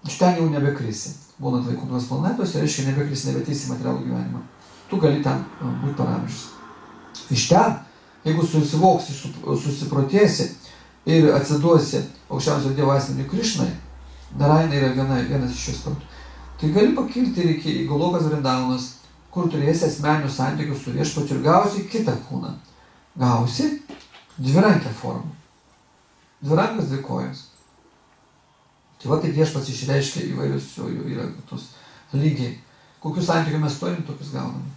S1: iš ten jau nebekrisi. Būnant Vaikundros planetos, reiškia nebekrisi, nebeteisi materialų gyvenimą. Tu gali ten būti per amžius. Iš ten, jeigu susivoksi, susiprotėsi ir atsiduosi aukščiausio Dievo asmeniui Krišnai, Narayana yra vienas iš šios kartų, tai gali pakilti ir iki Golokas Vrindavunas, kur turėsi asmeninius santykius su viešpačiu ir gausi kitą kūną. Gausi dvirankę formą. Dvirankas, dvi kojos. Tai va taip viešpats išreiškia įvairius, jo yra tos lygiai. Kokius santykių mes turim, tokius gauname.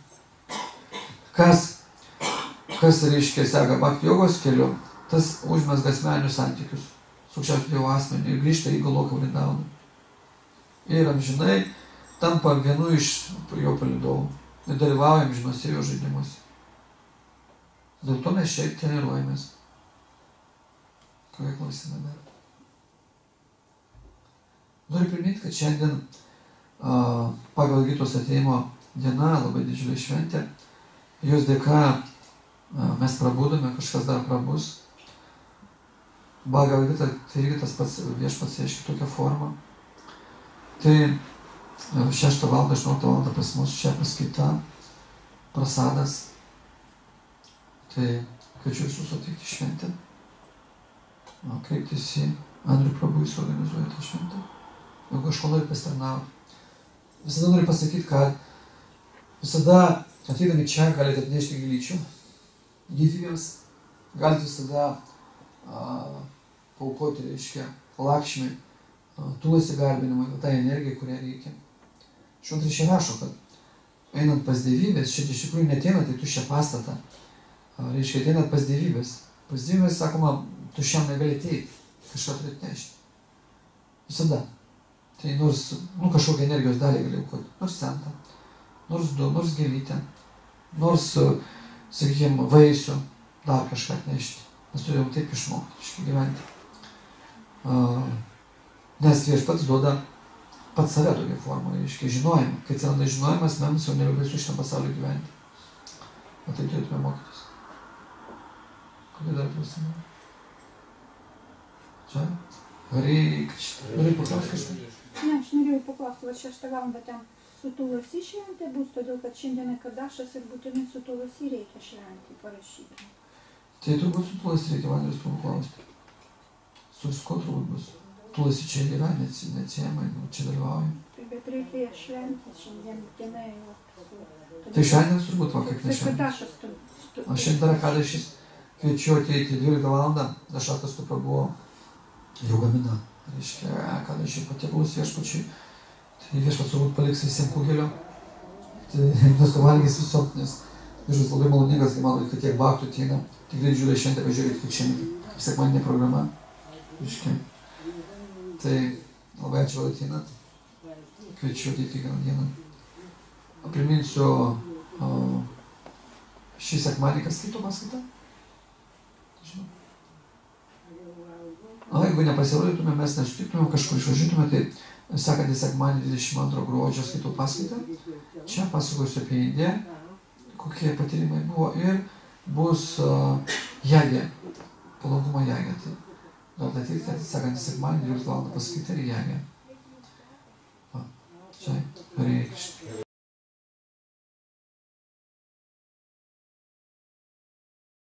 S1: Kas reiškia seka bhakti jogos keliu, tas užmezga asmeninius santykius su aukščiausiu Dievo asmeniu ir grįžta į Goloką Vrindavuną. Ir amžinai tampa vienu iš jo palydovų ir dalyvauja amžinose jo žaidimuose. Dėl to mes šiaip treniruojamės. Kokie klausimai dar? Noriu priminti, kad šiandien pagal Gytos atėjimo diena, labai didžiulė šventė. Jos dėka mes prabudome, kažkas dar prabus. Bhagavad Gita, tai irgi tas pats viešpats reiškia tokią formą. Tai 6 val. 18 val. Pas mus čia paskaita, prasadas. Tai kviečiu visus atvykti šventę. Kreiptis į Andrių Prabhu, jis organizuoja tą šventę. Jeigu kažko nori pasitarnauti. Visada noriu pasakyti, kad visada atvykdami čia galite atnešti gėlyčių gyvybėms. Galite visada paaukoti, reiškia, Lakšmi, tulasi garbinimą, tą energiją, kurią reikia. Šventraščiai rašo, kad einant pas dievybės, šit iš tikrųjų neteinat į tuščią pastatą. Reiškia, ateinat pas dievybės. Pas dievybės, sakoma, tuščiam negali ateiti, kažką turėti nešti. Visada. Tai nors, kažkokią energijos dalį gali aukoti. Nors centą, nors du, nors gėlytę, nors, sakykime, vaisių, dar kažką atnešti. Mes turėjom taip išmokti, gyventi. Nes viešpats duoda pats save tokią formą, reiškia žinojimą. Kai atsiranda žinojimas, mes jau nebebaisu šitam pasauliu gyventi. O tai turėtume mokytis. Kokie dar klausimai? Čia? Hare Krishna. Norėjai paklausti kažką?
S6: Ne, aš norėjau paklausti, va 6 valandą ten su Tulasi šventė bus, todėl kad šiandien Kadašas ir būtinai su Tulasi reikia šventį parašyti.
S1: Tai turbūt su Tulasi reikia Vandrijos paklausti. Su visko turbūt bus. Tulasi čia yra, neatsiejama, čia dalyvaujam.
S6: Tai bet reikia ją šventi, šiandien diena jau.
S1: Tai šiandien turbūt va, kaip nešventi. Aš šiandien kada šis kviečiu ateiti 12 valandą, aš atostupą buvo jau gamina, reiškia, kada šį patiekalus viešpačiui. Tai viešpats turbūt paliks visiems kugelio. Tai nesuvalgys viso, nes viešpats labai maloningas, kai mano, kad tiek baktų ateina. Tikrai džiuliai šiandien pažiūrėti, kaip šiandien, kaip sekmadinė programa. Reiškia. Tai labai ačiū, kad ateinat. Kviečiu ateiti kiekvieną dieną. Priminsiu šį sekmadį, kas skaito paskaitą. Jeigu nepasirodytume, mes nesutiktume, kažkur išvažytume, tai sekantį sekmadį 22 gruodžio skaitau paskaitą. Čia pasakosiu apie Indiją, kokie patyrimai buvo ir bus jagė, palankumo jagė. Tai galite ateiti, sekantį sekmadį 12 valandą paskaitą ir jagė. Čia, Hare Krishna.